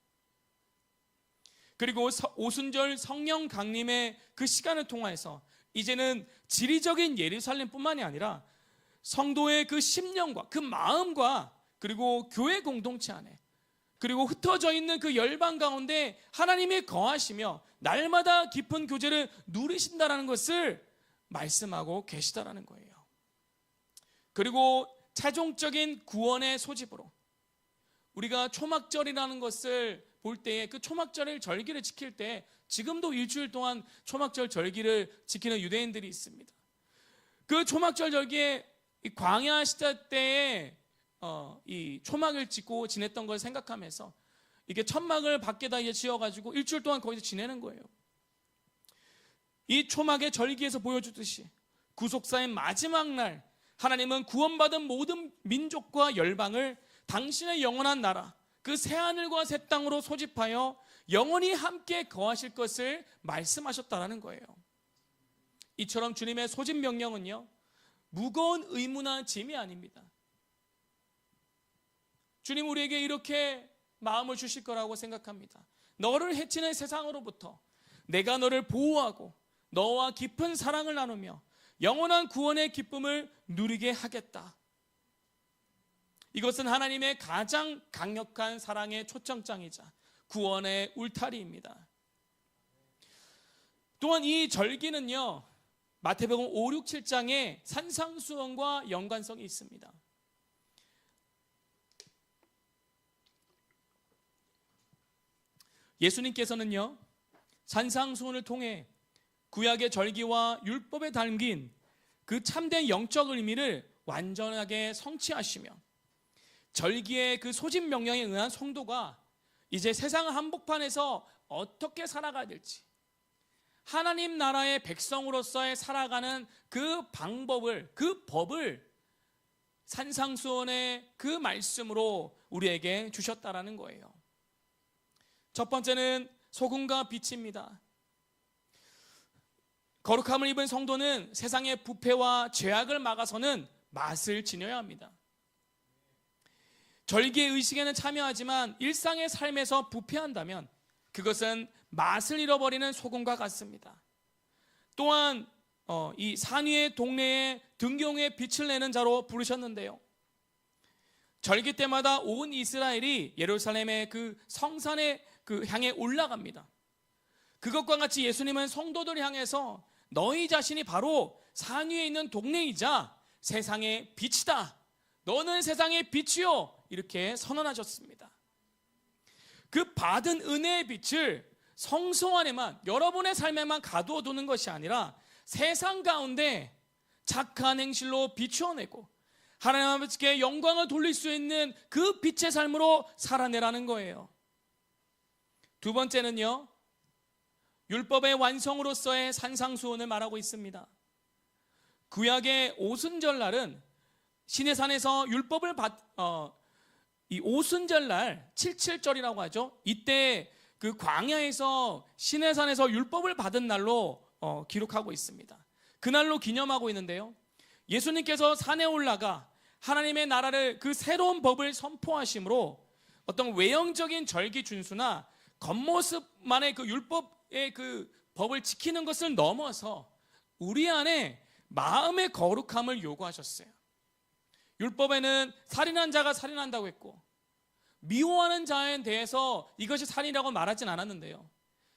그리고 오순절 성령 강림의 그 시간을 통해서 이제는 지리적인 예루살렘뿐만이 아니라 성도의 그 심령과 그 마음과 그리고 교회 공동체 안에 그리고 흩어져 있는 그 열방 가운데 하나님이 거하시며 날마다 깊은 교제를 누리신다라는 것을 말씀하고 계시다라는 거예요. 그리고 최종적인 구원의 소집으로 우리가 초막절이라는 것을 볼 때에 그 초막절 절기를 지킬 때 지금도 일주일 동안 초막절 절기를 지키는 유대인들이 있습니다. 그 초막절 절기에 광야 시대 때에 이 초막을 짓고 지냈던 걸 생각하면서 이게 천막을 밖에다 이제 지어가지고 일주일 동안 거기서 지내는 거예요. 이 초막의 절기에서 보여주듯이 구속사의 마지막 날 하나님은 구원받은 모든 민족과 열방을 당신의 영원한 나라 그 새하늘과 새 땅으로 소집하여 영원히 함께 거하실 것을 말씀하셨다라는 거예요. 이처럼 주님의 소집 명령은요, 무거운 의무나 짐이 아닙니다. 주님 우리에게 이렇게 마음을 주실 거라고 생각합니다. 너를 해치는 세상으로부터 내가 너를 보호하고 너와 깊은 사랑을 나누며 영원한 구원의 기쁨을 누리게 하겠다. 이것은 하나님의 가장 강력한 사랑의 초청장이자 구원의 울타리입니다. 또한 이 절기는요, 마태복음 5, 6, 7장에 산상수훈과 연관성이 있습니다. 예수님께서는요, 산상수훈을 통해 구약의 절기와 율법에 담긴 그 참된 영적 의미를 완전하게 성취하시며 절기의 그 소집 명령에 의한 성도가 이제 세상 한복판에서 어떻게 살아가야 될지, 하나님 나라의 백성으로서의 살아가는 그 방법을, 그 법을 산상수훈의 그 말씀으로 우리에게 주셨다라는 거예요. 첫 번째는 소금과 빛입니다. 거룩함을 입은 성도는 세상의 부패와 죄악을 막아서는 맛을 지녀야 합니다. 절기의 의식에는 참여하지만 일상의 삶에서 부패한다면 그것은 맛을 잃어버리는 소금과 같습니다. 또한 이 산 위의 동네에 등경의 빛을 내는 자로 부르셨는데요, 절기 때마다 온 이스라엘이 예루살렘의 그 성산에 향해 올라갑니다. 그것과 같이 예수님은 성도들 향해서 너희 자신이 바로 산 위에 있는 동네이자 세상의 빛이다. 너는 세상의 빛이요. 이렇게 선언하셨습니다. 그 받은 은혜의 빛을 성소 안에만, 여러분의 삶에만 가두어 두는 것이 아니라 세상 가운데 착한 행실로 비추어내고 하나님 아버지께 영광을 돌릴 수 있는 그 빛의 삶으로 살아내라는 거예요. 두 번째는요, 율법의 완성으로서의 산상수훈을 말하고 있습니다. 구약의 오순절날은 시내산에서 율법을 이 오순절날 77절이라고 하죠. 이때 그 광야에서 시내산에서 율법을 받은 날로 기록하고 있습니다. 그날로 기념하고 있는데요, 예수님께서 산에 올라가 하나님의 나라를, 그 새로운 법을 선포하심으로 어떤 외형적인 절기 준수나 겉모습만의 그 율법의 그 법을 지키는 것을 넘어서 우리 안에 마음의 거룩함을 요구하셨어요. 율법에는 살인한 자가 살인한다고 했고 미워하는 자에 대해서 이것이 살인이라고 말하진 않았는데요,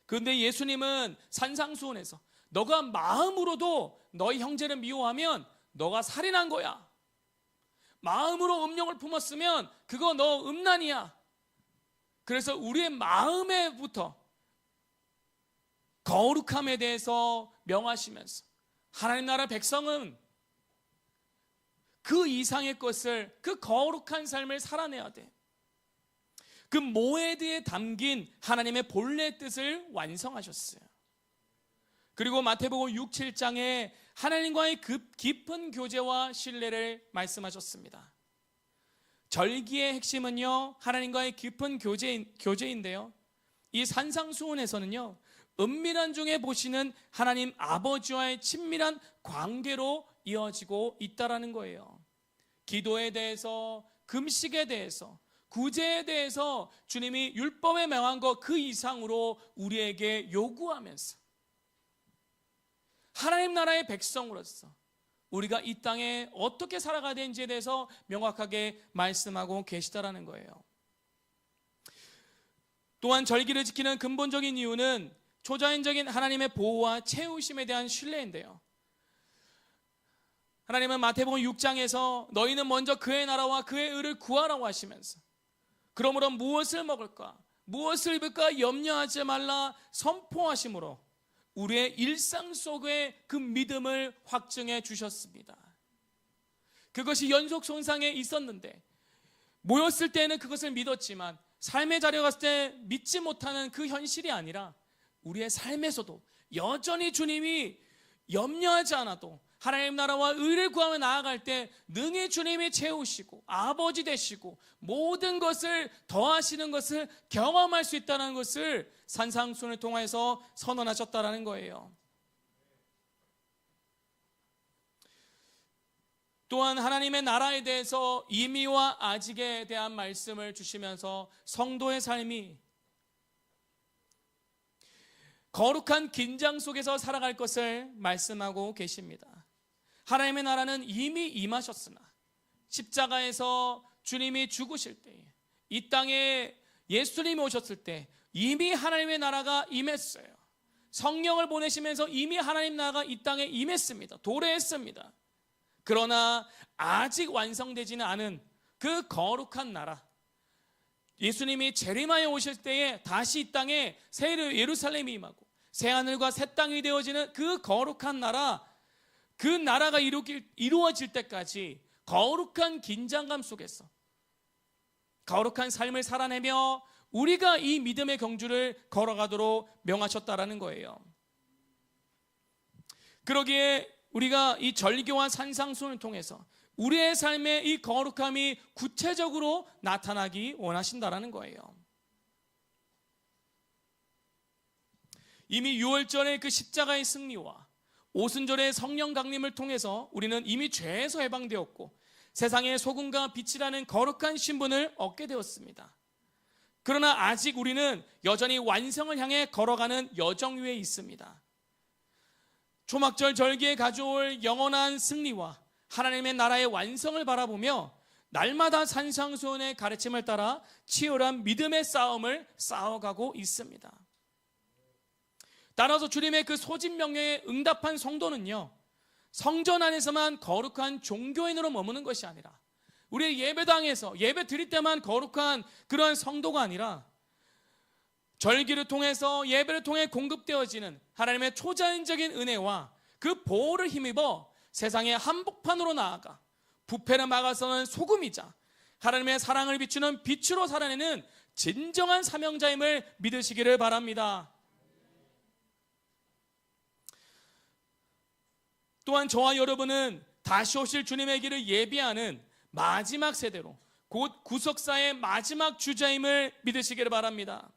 그런데 예수님은 산상수훈에서 너가 마음으로도 너희 형제를 미워하면 너가 살인한 거야. 마음으로 음욕을 품었으면 그거 너 음란이야. 그래서 우리의 마음에부터 거룩함에 대해서 명하시면서 하나님 나라 백성은 그 이상의 것을, 그 거룩한 삶을 살아내야 돼. 그 모에드에 담긴 하나님의 본래 뜻을 완성하셨어요. 그리고 마태복음 6, 7장에 하나님과의 깊은 교제와 신뢰를 말씀하셨습니다. 절기의 핵심은요, 하나님과의 깊은 교제인데요. 이 산상수훈에서는요, 은밀한 중에 보시는 하나님 아버지와의 친밀한 관계로 이어지고 있다라는 거예요. 기도에 대해서, 금식에 대해서, 구제에 대해서 주님이 율법에 명한 것 그 이상으로 우리에게 요구하면서 하나님 나라의 백성으로서 우리가 이 땅에 어떻게 살아가야 되는지에 대해서 명확하게 말씀하고 계시다라는 거예요. 또한 절기를 지키는 근본적인 이유는 초자연적인 하나님의 보호와 채우심에 대한 신뢰인데요. 하나님은 마태복음 6장에서 너희는 먼저 그의 나라와 그의 의를 구하라고 하시면서 그러므로 무엇을 먹을까, 무엇을 입을까 염려하지 말라 선포하심으로 우리의 일상 속에 그 믿음을 확증해 주셨습니다. 그것이 연속 손상에 있었는데 모였을 때는 그것을 믿었지만 삶의 자리에 갔을 때 믿지 못하는 그 현실이 아니라 우리의 삶에서도 여전히 주님이 염려하지 않아도 하나님 나라와 의를 구하며 나아갈 때 능히 주님이 채우시고 아버지 되시고 모든 것을 더하시는 것을 경험할 수 있다는 것을 산상수훈을 통해서 선언하셨다는 거예요. 또한 하나님의 나라에 대해서 이미와 아직에 대한 말씀을 주시면서 성도의 삶이 거룩한 긴장 속에서 살아갈 것을 말씀하고 계십니다. 하나님의 나라는 이미 임하셨으나 십자가에서 주님이 죽으실 때, 이 땅에 예수님이 오셨을 때 이미 하나님의 나라가 임했어요. 성령을 보내시면서 이미 하나님 나라가 이 땅에 임했습니다. 도래했습니다. 그러나 아직 완성되지는 않은 그 거룩한 나라, 예수님이 재림하여 오실 때에 다시 이 땅에 새 예루살렘이 임하고 새 하늘과 새 땅이 되어지는 그 거룩한 나라, 그 나라가 이루어질 때까지 거룩한 긴장감 속에서 거룩한 삶을 살아내며 우리가 이 믿음의 경주를 걸어가도록 명하셨다라는 거예요. 그러기에 우리가 이 절기와 산상수훈을 통해서 우리의 삶의 이 거룩함이 구체적으로 나타나기 원하신다라는 거예요. 이미 유월절의 그 십자가의 승리와 오순절의 성령 강림을 통해서 우리는 이미 죄에서 해방되었고 세상의 소금과 빛이라는 거룩한 신분을 얻게 되었습니다. 그러나 아직 우리는 여전히 완성을 향해 걸어가는 여정 위에 있습니다. 초막절 절기에 가져올 영원한 승리와 하나님의 나라의 완성을 바라보며 날마다 산상수훈의 가르침을 따라 치열한 믿음의 싸움을 싸워가고 있습니다. 따라서 주님의 그 소집 명령에 응답한 성도는요, 성전 안에서만 거룩한 종교인으로 머무는 것이 아니라 우리 예배당에서 예배 드릴 때만 거룩한 그러한 성도가 아니라 절기를 통해서 예배를 통해 공급되어지는 하나님의 초자연적인 은혜와 그 보호를 힘입어 세상의 한복판으로 나아가 부패를 막아서는 소금이자 하나님의 사랑을 비추는 빛으로 살아내는 진정한 사명자임을 믿으시기를 바랍니다. 또한 저와 여러분은 다시 오실 주님의 길을 예비하는 마지막 세대로 곧 구속사의 마지막 주자임을 믿으시기를 바랍니다.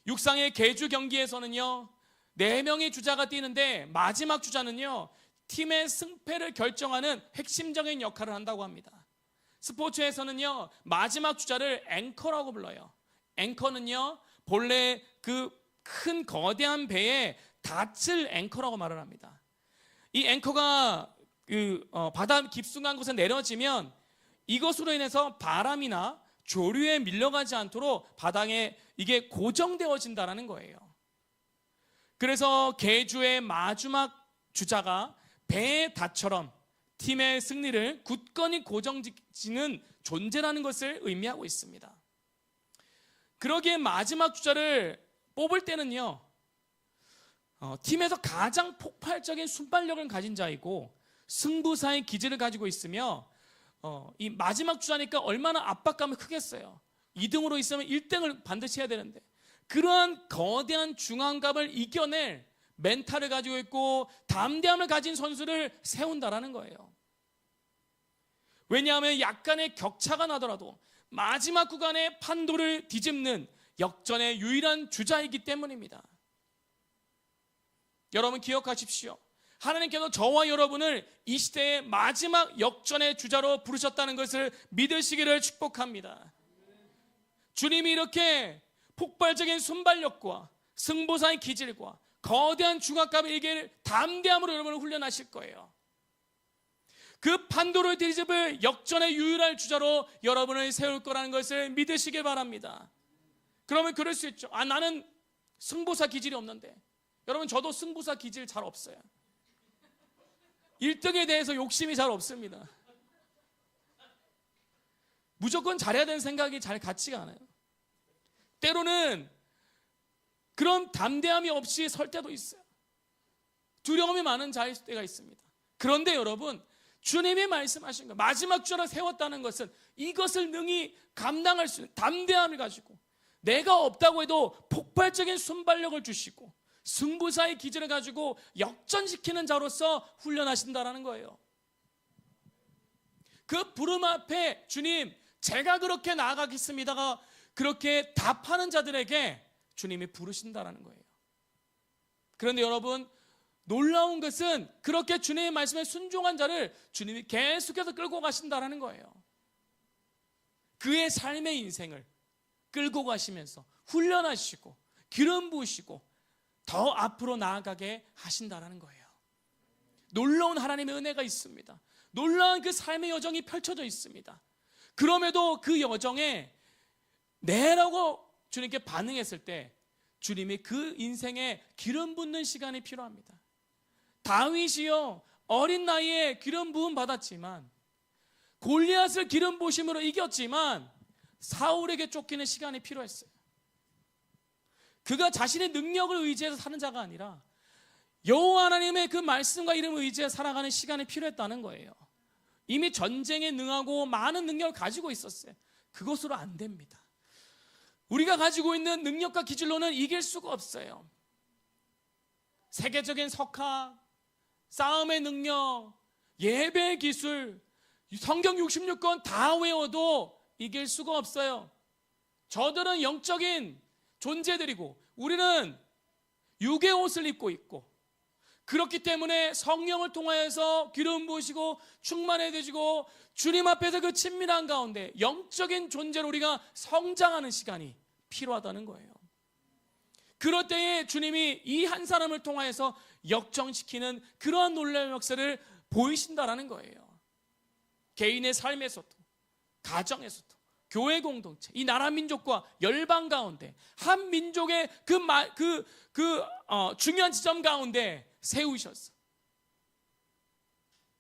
육상의 계주 경기에서는요 4명의 주자가 뛰는데 마지막 주자는요 팀의 승패를 결정하는 핵심적인 역할을 한다고 합니다. 스포츠에서는요 마지막 주자를 앵커라고 불러요. 앵커는요 본래 그 큰 거대한 배에 닻을 앵커라고 말을 합니다. 이 앵커가 바다 깊숙한 곳에 내려지면 이것으로 인해서 바람이나 조류에 밀려가지 않도록 바닥에 이게 고정되어진다는 거예요. 그래서 계주의 마지막 주자가 배의 닻처럼 팀의 승리를 굳건히 고정지키는 존재라는 것을 의미하고 있습니다. 그러기에 마지막 주자를 뽑을 때는요 팀에서 가장 폭발적인 순발력을 가진 자이고 승부사의 기질을 가지고 있으며 이 마지막 주자니까 얼마나 압박감이 크겠어요. 2등으로 있으면 1등을 반드시 해야 되는데 그러한 거대한 중압감을 이겨낼 멘탈을 가지고 있고 담대함을 가진 선수를 세운다라는 거예요. 왜냐하면 약간의 격차가 나더라도 마지막 구간에 판도를 뒤집는 역전의 유일한 주자이기 때문입니다. 여러분 기억하십시오. 하나님께서 저와 여러분을 이 시대의 마지막 역전의 주자로 부르셨다는 것을 믿으시기를 축복합니다. 주님이 이렇게 폭발적인 순발력과 승부사의 기질과 거대한 중압감을 이길 담대함으로 여러분을 훈련하실 거예요. 그 판도를 뒤집을 역전의 유일한 주자로 여러분을 세울 거라는 것을 믿으시길 바랍니다. 그러면 그럴 수 있죠. 나는 승부사 기질이 없는데. 여러분 저도 승부사 기질 잘 없어요. 1등에 대해서 욕심이 잘 없습니다. 무조건 잘해야 되는 생각이 잘 같지가 않아요. 때로는 그런 담대함이 없이 설 때도 있어요. 두려움이 많은 자일 때가 있습니다. 그런데 여러분 주님이 말씀하신 것, 마지막 주를 세웠다는 것은 이것을 능히 감당할 수 있는 담대함을 가지고 내가 없다고 해도 폭발적인 순발력을 주시고 승부사의 기질을 가지고 역전시키는 자로서 훈련하신다는 거예요. 그 부름 앞에 주님 제가 그렇게 나아가겠습니다가 그렇게 답하는 자들에게 주님이 부르신다는 거예요. 그런데 여러분 놀라운 것은 그렇게 주님의 말씀에 순종한 자를 주님이 계속해서 끌고 가신다는 거예요. 그의 삶의 인생을 끌고 가시면서 훈련하시고 기름 부으시고 더 앞으로 나아가게 하신다는 거예요. 놀라운 하나님의 은혜가 있습니다. 놀라운 그 삶의 여정이 펼쳐져 있습니다. 그럼에도 그 여정에 네라고 주님께 반응했을 때 주님이 그 인생에 기름 붓는 시간이 필요합니다. 다윗이요 어린 나이에 기름 부음 받았지만 골리앗을 기름 부으심으로 이겼지만 사울에게 쫓기는 시간이 필요했어요. 그가 자신의 능력을 의지해서 사는 자가 아니라 여호와 하나님의 그 말씀과 이름을 의지해서 살아가는 시간이 필요했다는 거예요. 이미 전쟁에 능하고 많은 능력을 가지고 있었어요. 그것으로 안 됩니다. 우리가 가지고 있는 능력과 기질로는 이길 수가 없어요. 세계적인 석학, 싸움의 능력, 예배의 기술, 성경 66권 다 외워도 이길 수가 없어요. 저들은 영적인 존재들이고 우리는 육의 옷을 입고 있고 그렇기 때문에 성령을 통하여서 기름 부으시고 충만해지고 주님 앞에서 그 친밀한 가운데 영적인 존재로 우리가 성장하는 시간이 필요하다는 거예요. 그럴 때에 주님이 이 한 사람을 통하여서 역정시키는 그러한 놀라운 역사를 보이신다라는 거예요. 개인의 삶에서도 가정에서도 교회 공동체, 이 나라 민족과 열방 가운데 한 민족의 중요한 지점 가운데 세우셨어.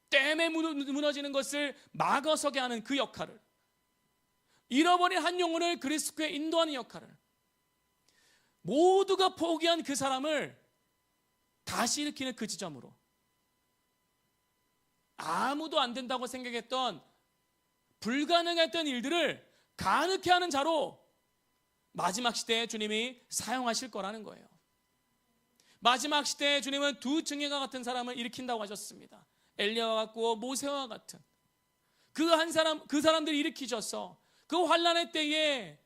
댐에 무너지는 것을 막아서게 하는 그 역할을, 잃어버린 한 영혼을 그리스도에 인도하는 역할을, 모두가 포기한 그 사람을 다시 일으키는 그 지점으로, 아무도 안 된다고 생각했던 불가능했던 일들을 가능케 하는 자로 마지막 시대에 주님이 사용하실 거라는 거예요. 마지막 시대에 주님은 두 증인과 같은 사람을 일으킨다고 하셨습니다. 엘리야와 같고 모세와 같은 그 사람들이 일으키셔서 그 환난의 때에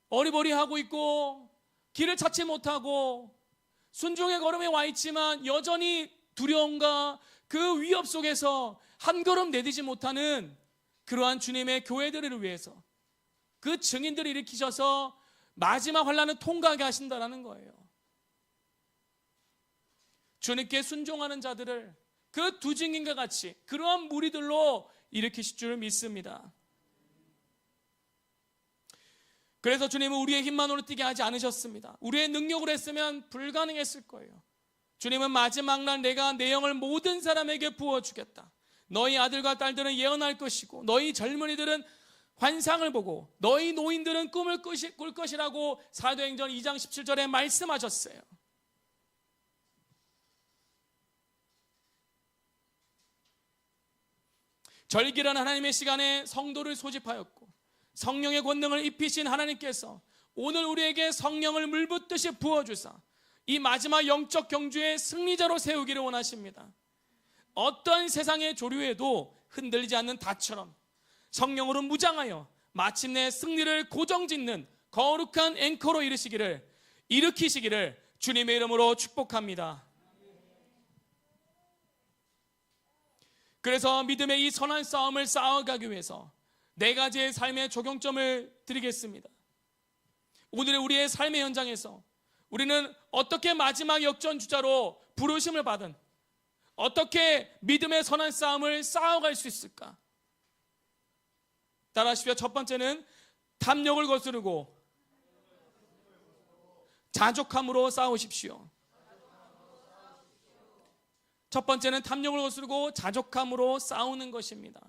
어리버리하고 있고 길을 찾지 못하고 순종의 걸음에 와 있지만 여전히 두려움과 그 위협 속에서 한 걸음 내딛지 못하는 그러한 주님의 교회들을 위해서 그 증인들을 일으키셔서 마지막 환난을 통과하게 하신다는 거예요. 주님께 순종하는 자들을 그 두 증인과 같이 그러한 무리들로 일으키실 줄 믿습니다. 그래서 주님은 우리의 힘만으로 뛰게 하지 않으셨습니다. 우리의 능력으로 했으면 불가능했을 거예요. 주님은 마지막 날 내가 내 영을 모든 사람에게 부어주겠다. 너희 아들과 딸들은 예언할 것이고 너희 젊은이들은 환상을 보고 너희 노인들은 꿈을 꿀 것이라고 사도행전 2장 17절에 말씀하셨어요. 절기라는 하나님의 시간에 성도를 소집하였고 성령의 권능을 입히신 하나님께서 오늘 우리에게 성령을 물붓듯이 부어주사 이 마지막 영적 경주의 승리자로 세우기를 원하십니다. 어떤 세상의 조류에도 흔들리지 않는 닷처럼 성령으로 무장하여 마침내 승리를 고정짓는 거룩한 앵커로 일으키시기를 주님의 이름으로 축복합니다. 그래서 믿음의 이 선한 싸움을 싸워가기 위해서 4가지의 삶의 적용점을 드리겠습니다. 오늘의 우리의 삶의 현장에서 우리는 어떻게 마지막 역전주자로 부르심을 받은, 어떻게 믿음의 선한 싸움을 싸워갈 수 있을까? 따라하십시오. 첫 번째는 탐욕을 거스르고 자족함으로 싸우십시오. 첫 번째는 탐욕을 거스르고 자족함으로 싸우는 것입니다.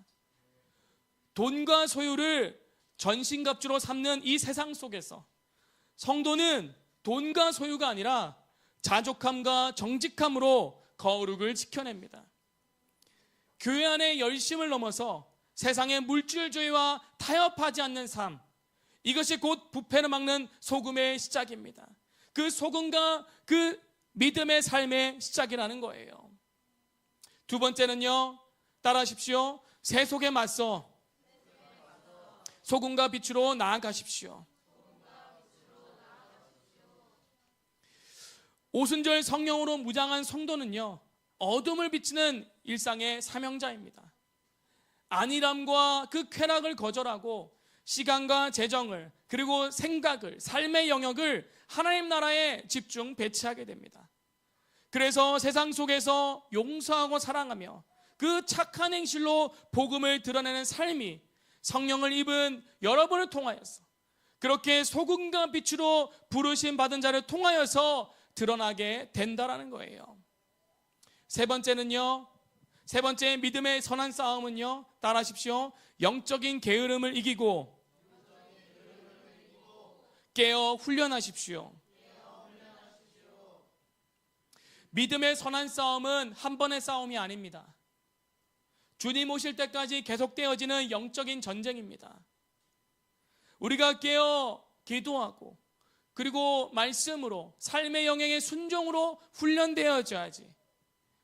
돈과 소유를 전신갑주로 삼는 이 세상 속에서 성도는 돈과 소유가 아니라 자족함과 정직함으로 거룩을 지켜냅니다. 교회 안의 열심을 넘어서 세상의 물질주의와 타협하지 않는 삶, 이것이 곧 부패를 막는 소금의 시작입니다. 그 소금과 그 믿음의 삶의 시작이라는 거예요. 두 번째는요, 따라하십시오. 세속에 맞서 소금과 빛으로 나아가십시오. 오순절 성령으로 무장한 성도는요, 어둠을 비치는 일상의 사명자입니다. 안일함과 그 쾌락을 거절하고 시간과 재정을, 그리고 생각을, 삶의 영역을 하나님 나라에 집중 배치하게 됩니다. 그래서 세상 속에서 용서하고 사랑하며 그 착한 행실로 복음을 드러내는 삶이 성령을 입은 여러분을 통하여서, 그렇게 소금과 빛으로 부르심 받은 자를 통하여서 드러나게 된다라는 거예요. 세 번째는요, 세 번째 믿음의 선한 싸움은요, 따라하십시오. 영적인 게으름을 이기고 깨어 훈련하십시오. 믿음의 선한 싸움은 한 번의 싸움이 아닙니다. 주님 오실 때까지 계속되어지는 영적인 전쟁입니다. 우리가 깨어 기도하고 그리고 말씀으로 삶의 영역의 순종으로 훈련되어져야지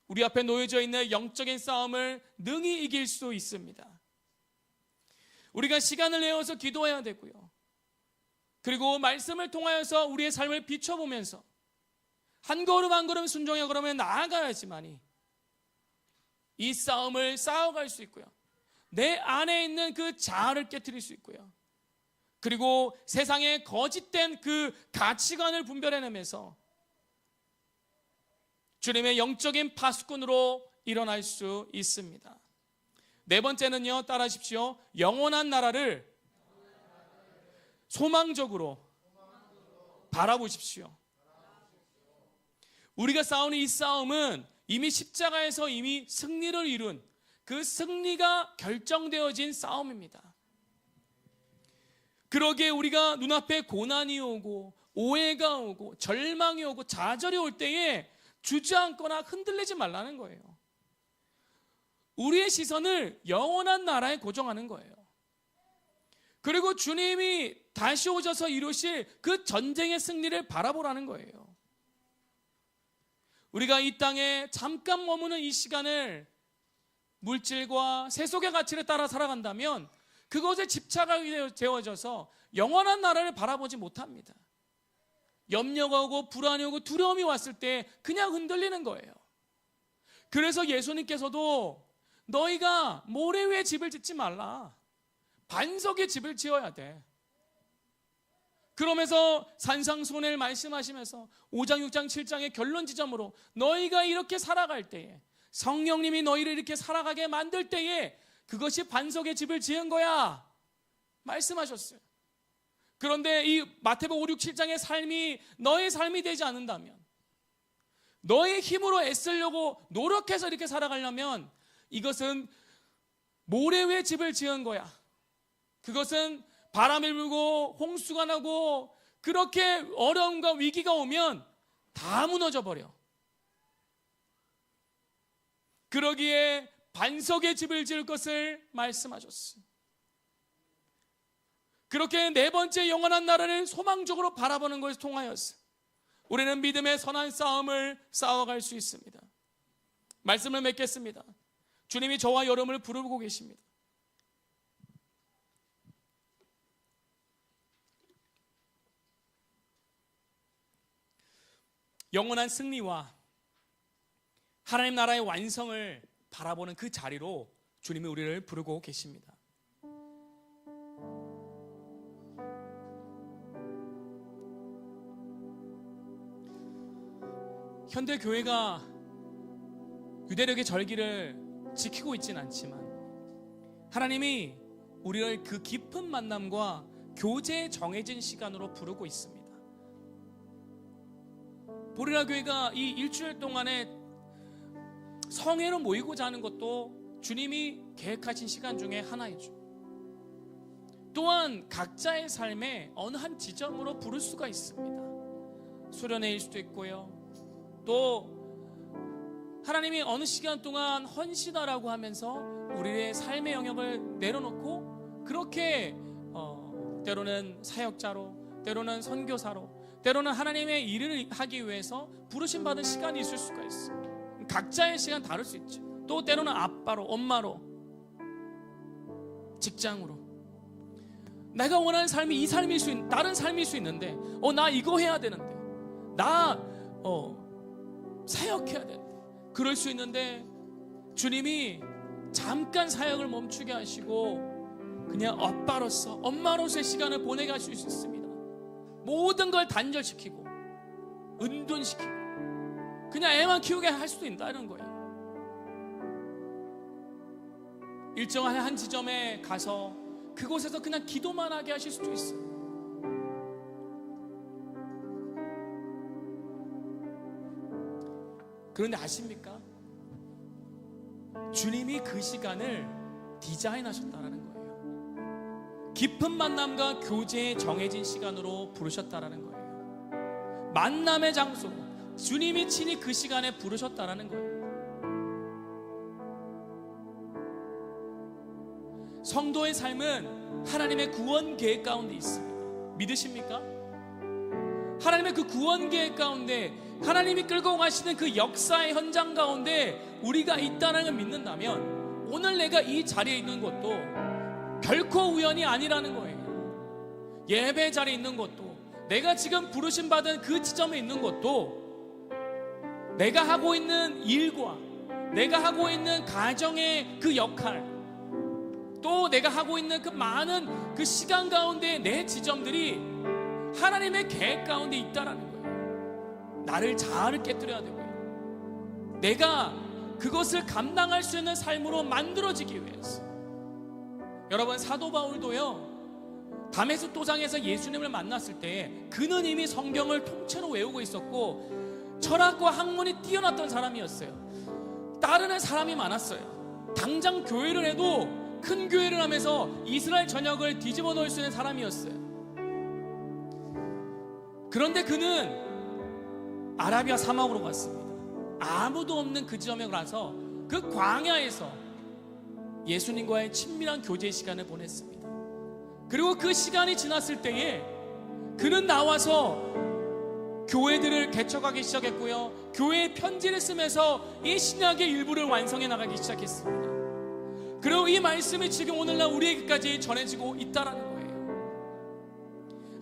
우리 앞에 놓여져 있는 영적인 싸움을 능히 이길 수 있습니다. 우리가 시간을 내어서 기도해야 되고요. 그리고 말씀을 통하여서 우리의 삶을 비춰보면서 한 걸음 한 걸음 순종해 그러면 나아가야지만이 이 싸움을 싸워갈 수 있고요. 내 안에 있는 그 자아를 깨트릴 수 있고요. 그리고 세상의 거짓된 그 가치관을 분별해내면서 주님의 영적인 파수꾼으로 일어날 수 있습니다. 네 번째는요, 따라하십시오. 영원한 나라를 소망적으로 바라보십시오. 우리가 싸우는 이 싸움은 이미 십자가에서 이미 승리를 이룬, 그 승리가 결정되어진 싸움입니다. 그러기에 우리가 눈앞에 고난이 오고 오해가 오고 절망이 오고 좌절이 올 때에 주저앉거나 흔들리지 말라는 거예요. 우리의 시선을 영원한 나라에 고정하는 거예요. 그리고 주님이 다시 오셔서 이루실 그 전쟁의 승리를 바라보라는 거예요. 우리가 이 땅에 잠깐 머무는 이 시간을 물질과 세속의 가치를 따라 살아간다면 그것에 집착하게 되어져서 영원한 나라를 바라보지 못합니다. 염려가 오고 불안이 오고 두려움이 왔을 때 그냥 흔들리는 거예요. 그래서 예수님께서도 너희가 모래 위에 집을 짓지 말라, 반석에 집을 지어야 돼. 그러면서 산상수훈을 말씀하시면서 5장, 6장, 7장의 결론 지점으로 너희가 이렇게 살아갈 때에, 성령님이 너희를 이렇게 살아가게 만들 때에 그것이 반석의 집을 지은 거야 말씀하셨어요. 그런데 이 마태복음 5, 6, 7장의 삶이 너의 삶이 되지 않는다면, 너의 힘으로 애쓰려고 노력해서 이렇게 살아가려면 이것은 모래 위에 집을 지은 거야. 그것은 바람이 불고 홍수가 나고 그렇게 어려움과 위기가 오면 다 무너져 버려. 그러기에 반석의 집을 지을 것을 말씀하셨어요. 그렇게 네 번째 영원한 나라를 소망적으로 바라보는 것을 통하여서 우리는 믿음의 선한 싸움을 싸워갈 수 있습니다. 말씀을 맺겠습니다. 주님이 저와 여러분을 부르고 계십니다. 영원한 승리와 하나님 나라의 완성을 바라보는 그 자리로 주님이 우리를 부르고 계십니다. 현대 교회가 유대력의 절기를 지키고 있지는 않지만 하나님이 우리를 그 깊은 만남과 교제에 정해진 시간으로 부르고 있습니다. 보리라 교회가 이 일주일 동안에 성회로 모이고자 하는 것도 주님이 계획하신 시간 중에 하나이죠. 또한 각자의 삶에 어느 한 지점으로 부를 수가 있습니다. 수련회일 수도 있고요, 또 하나님이 어느 시간 동안 헌신하라고 하면서 우리의 삶의 영역을 내려놓고 그렇게 때로는 사역자로, 때로는 선교사로, 때로는 하나님의 일을 하기 위해서 부르심 받은 시간이 있을 수가 있어요. 각자의 시간 다를 수 있죠. 또 때로는 아빠로, 엄마로, 직장으로 내가 원하는 삶이 이 삶일 수 있는, 다른 삶일 수 있는데 나 이거 해야 되는데, 나 사역해야 되는데, 그럴 수 있는데 주님이 잠깐 사역을 멈추게 하시고 그냥 아빠로서, 엄마로서의 시간을 보내게 하실 수 있습니다. 모든 걸 단절시키고 은둔시키고 그냥 애만 키우게 할 수도 있다는 거예요. 일정한 한 지점에 가서 그곳에서 그냥 기도만 하게 하실 수도 있어요. 그런데 아십니까? 주님이 그 시간을 디자인하셨다라는 거예요. 깊은 만남과 교제에 정해진 시간으로 부르셨다라는 거예요. 만남의 장소, 주님이 친히 그 시간에 부르셨다라는 거예요. 성도의 삶은 하나님의 구원 계획 가운데 있습니다. 믿으십니까? 하나님의 그 구원 계획 가운데, 하나님이 끌고 가시는 그 역사의 현장 가운데 우리가 있다는 걸 믿는다면 오늘 내가 이 자리에 있는 것도 결코 우연이 아니라는 거예요. 예배 자리에 있는 것도, 내가 지금 부르심 받은 그 지점에 있는 것도, 내가 하고 있는 일과 내가 하고 있는 가정의 그 역할, 또 내가 하고 있는 그 많은 그 시간 가운데 내 지점들이 하나님의 계획 가운데 있다라는 거예요. 나를 자아를 깨뜨려야 되고요, 내가 그것을 감당할 수 있는 삶으로 만들어지기 위해서. 여러분, 사도 바울도요, 다메섹 도상에서 예수님을 만났을 때 그는 이미 성경을 통째로 외우고 있었고 철학과 학문이 뛰어났던 사람이었어요. 따르는 사람이 많았어요. 당장 교회를 해도 큰 교회를 하면서 이스라엘 전역을 뒤집어 놓을 수 있는 사람이었어요. 그런데 그는 아라비아 사막으로 갔습니다. 아무도 없는 그 지점에 가서 그 광야에서 예수님과의 친밀한 교제 시간을 보냈습니다. 그리고 그 시간이 지났을 때에 그는 나와서 교회들을 개척하기 시작했고요, 교회에 편지를 쓰면서 이 신약의 일부를 완성해 나가기 시작했습니다. 그리고 이 말씀이 지금 오늘날 우리에게까지 전해지고 있다라는 거예요.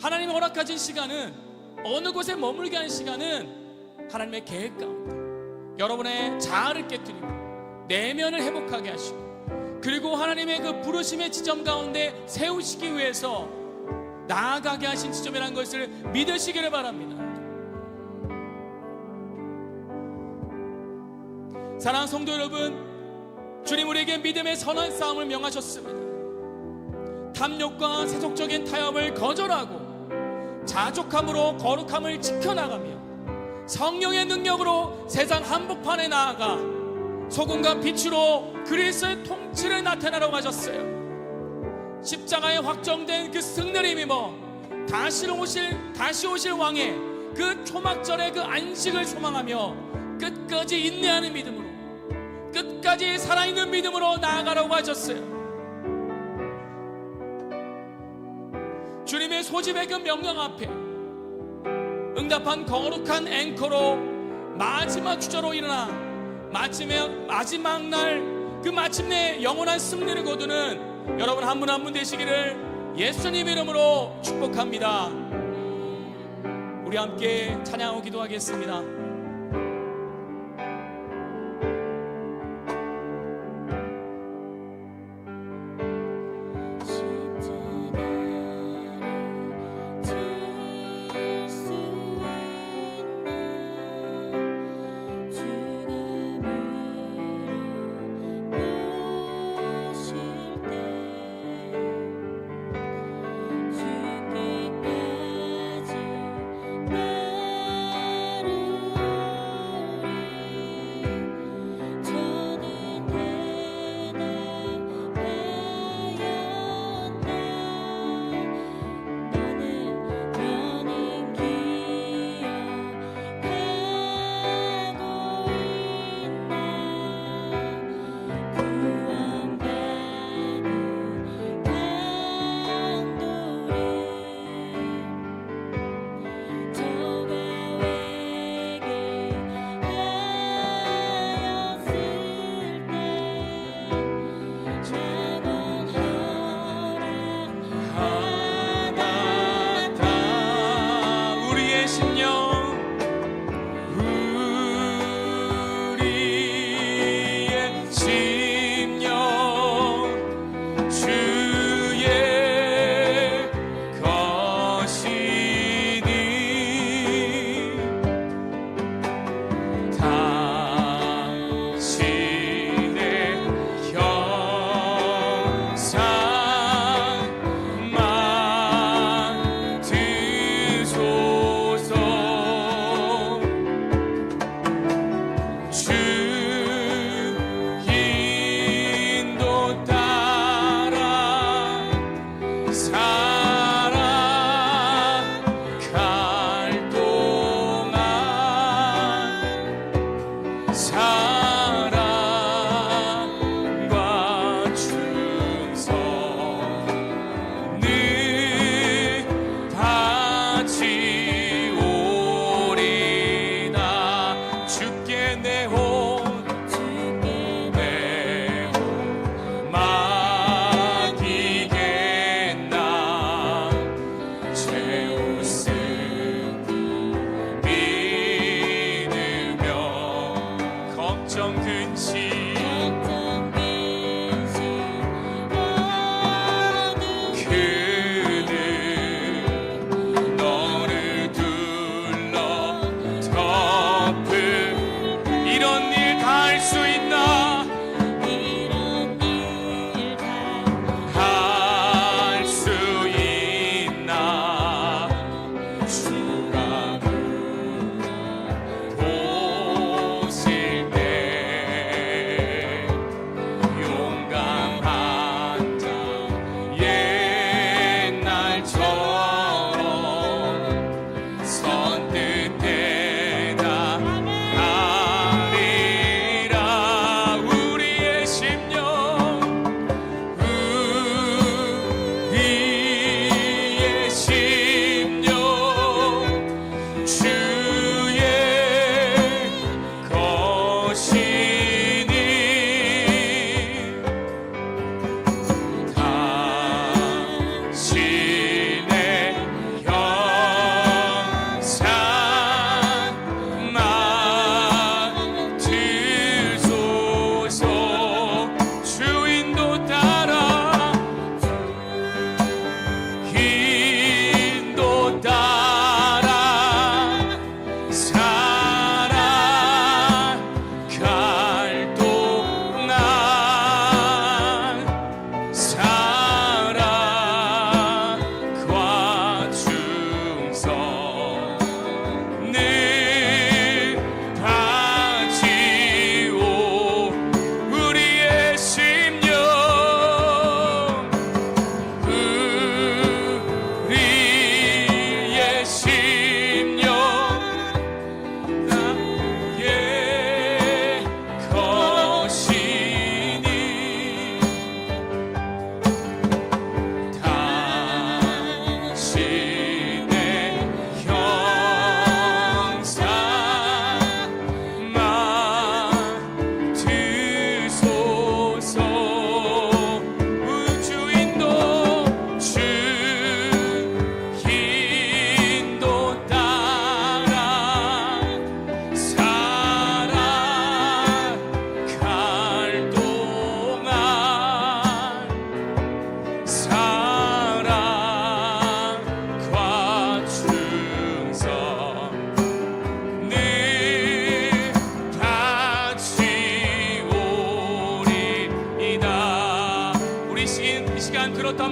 하나님이 허락하신 시간은, 어느 곳에 머물게 한 시간은 하나님의 계획 가운데 여러분의 자아를 깨뜨리고 내면을 회복하게 하시고, 그리고 하나님의 그 부르심의 지점 가운데 세우시기 위해서 나아가게 하신 지점이라는 것을 믿으시기를 바랍니다. 사랑하는 성도 여러분, 주님 우리에게 믿음의 선한 싸움을 명하셨습니다. 탐욕과 세속적인 타협을 거절하고 자족함으로 거룩함을 지켜나가며 성령의 능력으로 세상 한복판에 나아가 소금과 빛으로 그리스도의 통치를 나타내라고 하셨어요. 십자가에 확정된 그 승리를 힘입어 다시 오실 왕의 그 초막절의 그 안식을 소망하며 끝까지 인내하는 믿음으로, 끝까지 살아있는 믿음으로 나아가라고 하셨어요. 주님의 소집의 그 명령 앞에 응답한 거룩한 앵커로 마지막 주자로 일어나 마지막 날 그 마침내 영원한 승리를 거두는 여러분 한 분 한 분 되시기를 예수님 이름으로 축복합니다. 우리 함께 찬양하고 기도하겠습니다.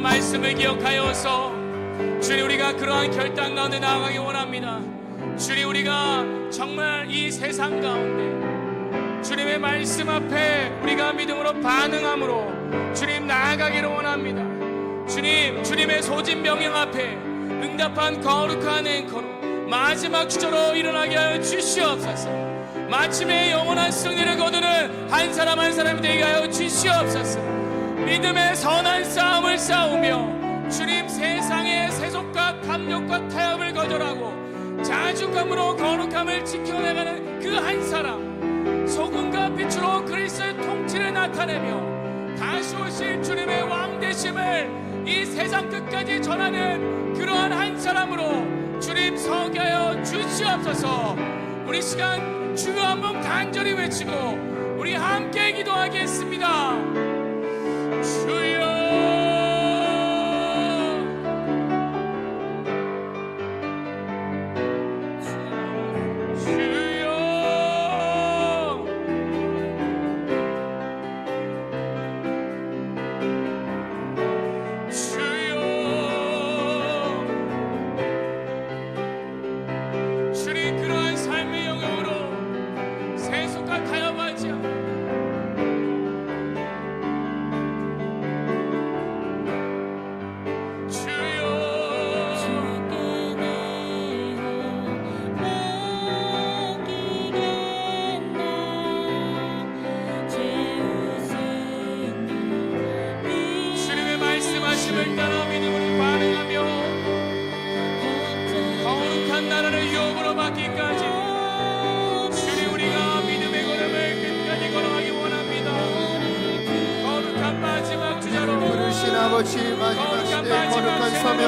말씀을 기억하여서 주님 우리가 그러한 결단 가운데 나아가기 원합니다. 주님 우리가 정말 이 세상 가운데 주님의 말씀 앞에 우리가 믿음으로 반응함으로 주님 나아가기를 원합니다. 주님, 주님의 소진 명령 앞에 응답한 거룩한 앵커로 마지막 주저로 일어나게 하여 주시옵소서. 마침내 영원한 승리를 거두는 한 사람 한 사람이 되게 하여 주시옵소서. 믿음의 선한 싸움을 싸우며 주님 세상의 세속과 탐욕과 타협을 거절하고 자중감으로 거룩함을 지켜나가는 그 한 사람, 소금과 빛으로 그리스도의 통치를 나타내며 다시 오실 주님의 왕 되심을 이 세상 끝까지 전하는 그러한 한 사람으로 주님 서게 하여 주시옵소서. 우리 시간 주여 한번 간절히 외치고 우리 함께 기도하겠습니다. 주여, 말씀을 따라 믿음으로 반응하며 거룩한 나라를 유업으로 받기까지 주님 우리가 믿음의 걸음을 끝까지 걸어가기 원합니다. 거룩한 마지막 주자로 부르신 아버지 마지막 시대 거룩한 사명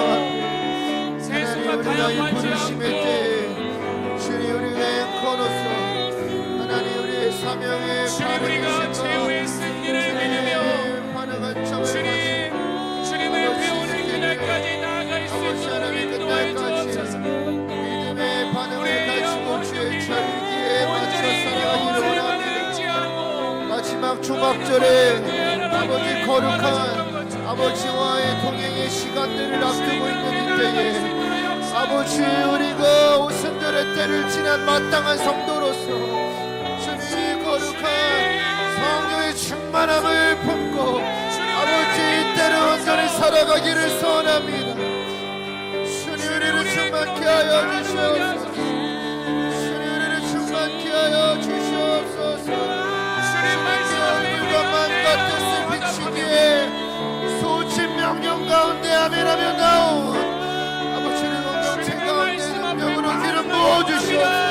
하나님 우리가 이 부르심의 때에 주님 우리의 앵커로서 하나님 우리의 사명에 주님 우리가 최후의 승리를 믿으며 주님을 배우는 그날까지 나아갈 수 있도록 인도해 주옵소서. 믿음의 반응을 가지고 주의 절기에 맞춰 살아가기를 원합니다. 마지막 초막절에 아버지 거룩한 아버지와의 동행의 시간들을 앞두고 있는 때에 아버지 우리가 오순절의 때를 지난 마땅한 성도로서 주님의 거룩한 성령의 충만함을 품고 아버지 때를 온전히 살아가기를 소원합니다. 주님 우리를 충만케 하여 주시옵소서. 주님 우리를 충만케 하여 주시옵소서. 주님의 얼굴과 맘과 뜻을 비추기에 소진 명령 가운데 아멘하며 나온 아버지의 공동체 가운데 능력으로 기름 부어주시옵소서.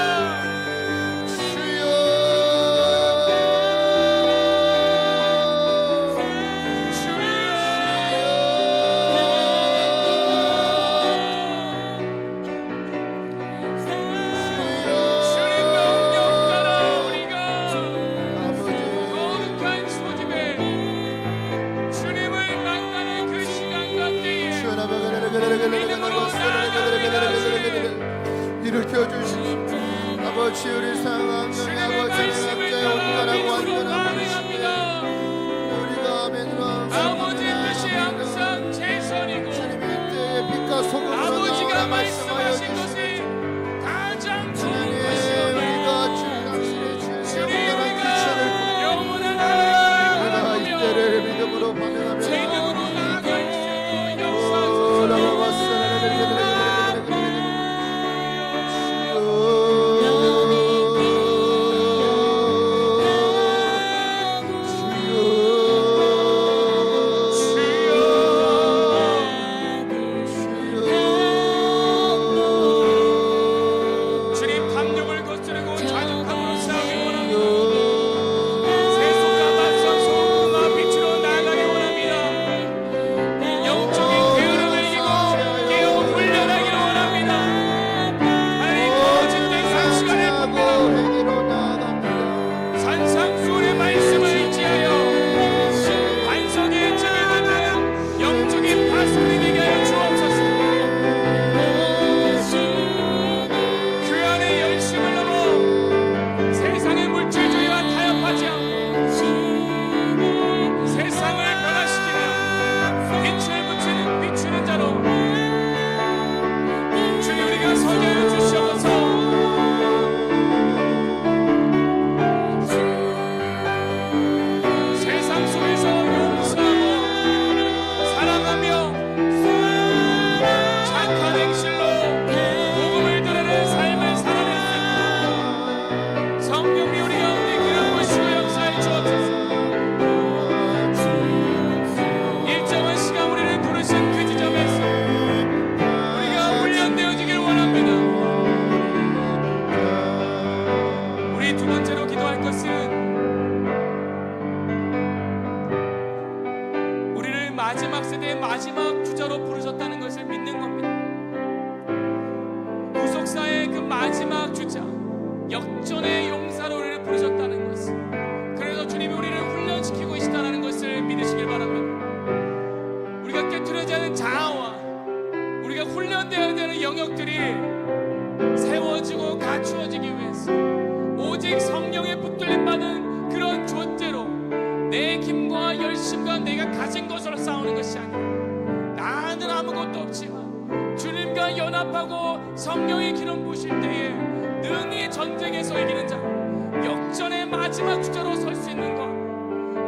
이를 켜주시고 아버지 우리 상황을 아버지의 각자의 온전하고 완전한 부르심에 우리가 아멘으로 아버지의 뜻이 항상 최선이고 주님의 때에 빛과 소금으로 아버지가 나오라 말씀하여 말씀하신 것이 가장 좋은 주님 것이오니 우리가 주님 당신의 주님 주의 우리가 영원한 우리가 하나님을 이 때를 믿음으로 반응하며 믿음으로 나아갈 수 있도록 역사하소서. 마지막 주자 역전의 용사로 우리를 부르셨다는 것을, 그래서 주님이 우리를 훈련시키고 계시다는 것을 믿으시길 바랍니다. 우리가 깨트려져야 하는 자아와 우리가 훈련되어야 되는 영역들이 세워지고 갖추어지기 위해서 오직 성령의 붙들림 받은 그런 존재로 내 힘과 열심과 내가 가진 것으로 싸우는 것이 아니라, 나는 아무것도 없지만 주님과 연합하고 성령의 기름 부으실 때에 능히 전쟁에서 이기는 자, 역전의 마지막 주자로 설 수 있는 것,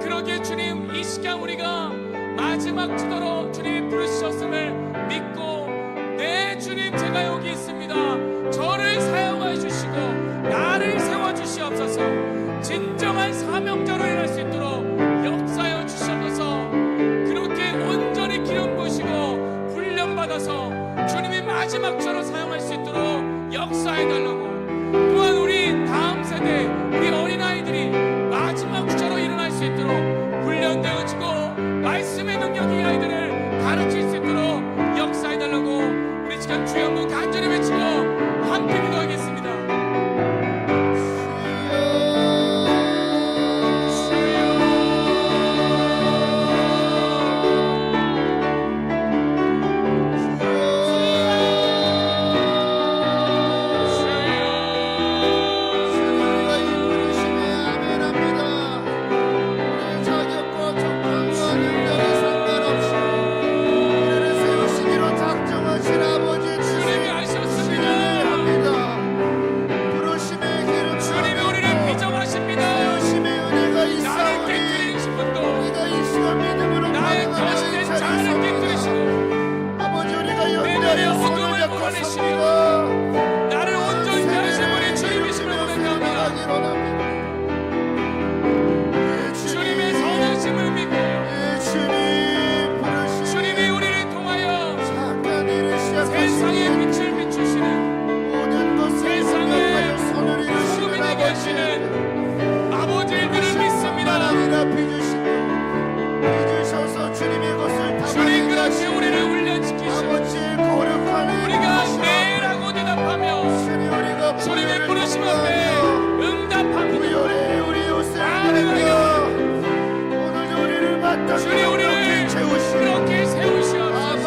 그러기에 주님 이 시간 우리가 마지막 주자로 주님이 부르셨음을 믿고, 네 주님 제가 여기 있습니다, 저를 사용하여 주시고 나를 세워주시옵소서, 진정한 사명자로 일할 수 있도록 역사하여 주시옵소서. 그렇게 온전히 기름 부으시고 훈련받아서 주님이 마지막 주자로 사용할 수 있도록 역사해달라고, 또한 우리 다음 세대 우리 어린아이들이 마지막 주자로 일어날 수 있도록 훈련되어지고 말씀의 능력이 이 아이들을 가르칠 수 있도록 역사해달라고 우리 시간 주여 한번 간절히 외치고 함께 기도하겠습니다. 나를 온전히 하신 분이 주님이심을 고백합니다. 주님의 선하심을 믿고 주님이 우리를 통하여 세상의 빛을 비추시는, 세상의 구름이 되게 하시는 아버지를 믿습니다. 주님 그렇게 우리를 훈련시키시고 우리가 네라고 대답하며 주님의 부르심 앞에 응답합니다. 주님 우리를 그렇게 세우시옵소서.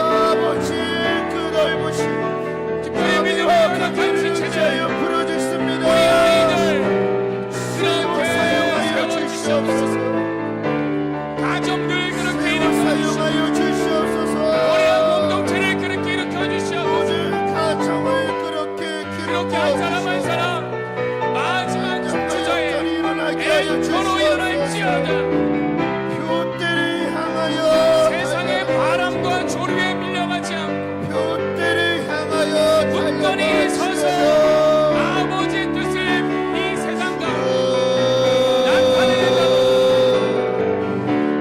특별히 믿음의 연합한 지체들 우리 아이들 그렇게 세워주시옵소서. 가정들 그렇게 일으켜주시옵소서. 우리 공동체를 그렇게 일으켜주시옵소서. 그렇게 한 사람 한 사람 마지막 주자에 앵커로 일어날지어다. 세상의 바람과 조류에 밀려가지 않고 굳건히 서서 아버지의 뜻을 이 세상 가운데 나타내는 자로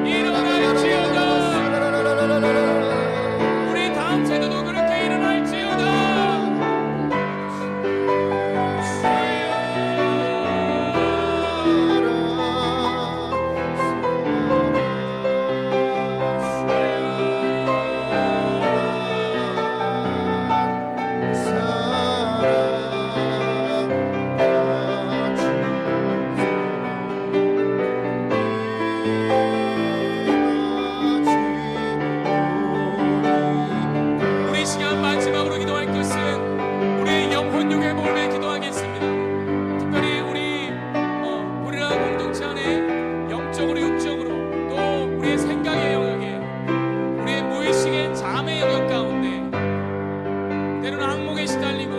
일어날지어다. 우리 다음 세대도 그렇게 일어날지어다. 우리 시간 마지막으로 기도할 것은 우리의 영혼육 회복을 위해 기도하겠습니다. 특별히 우리라 공동체 안에 영적으로 육적으로 또 우리의 생각의 영역에 우리의 무의식의 잠의 영역 가운데 때로는 악몽에 시달리고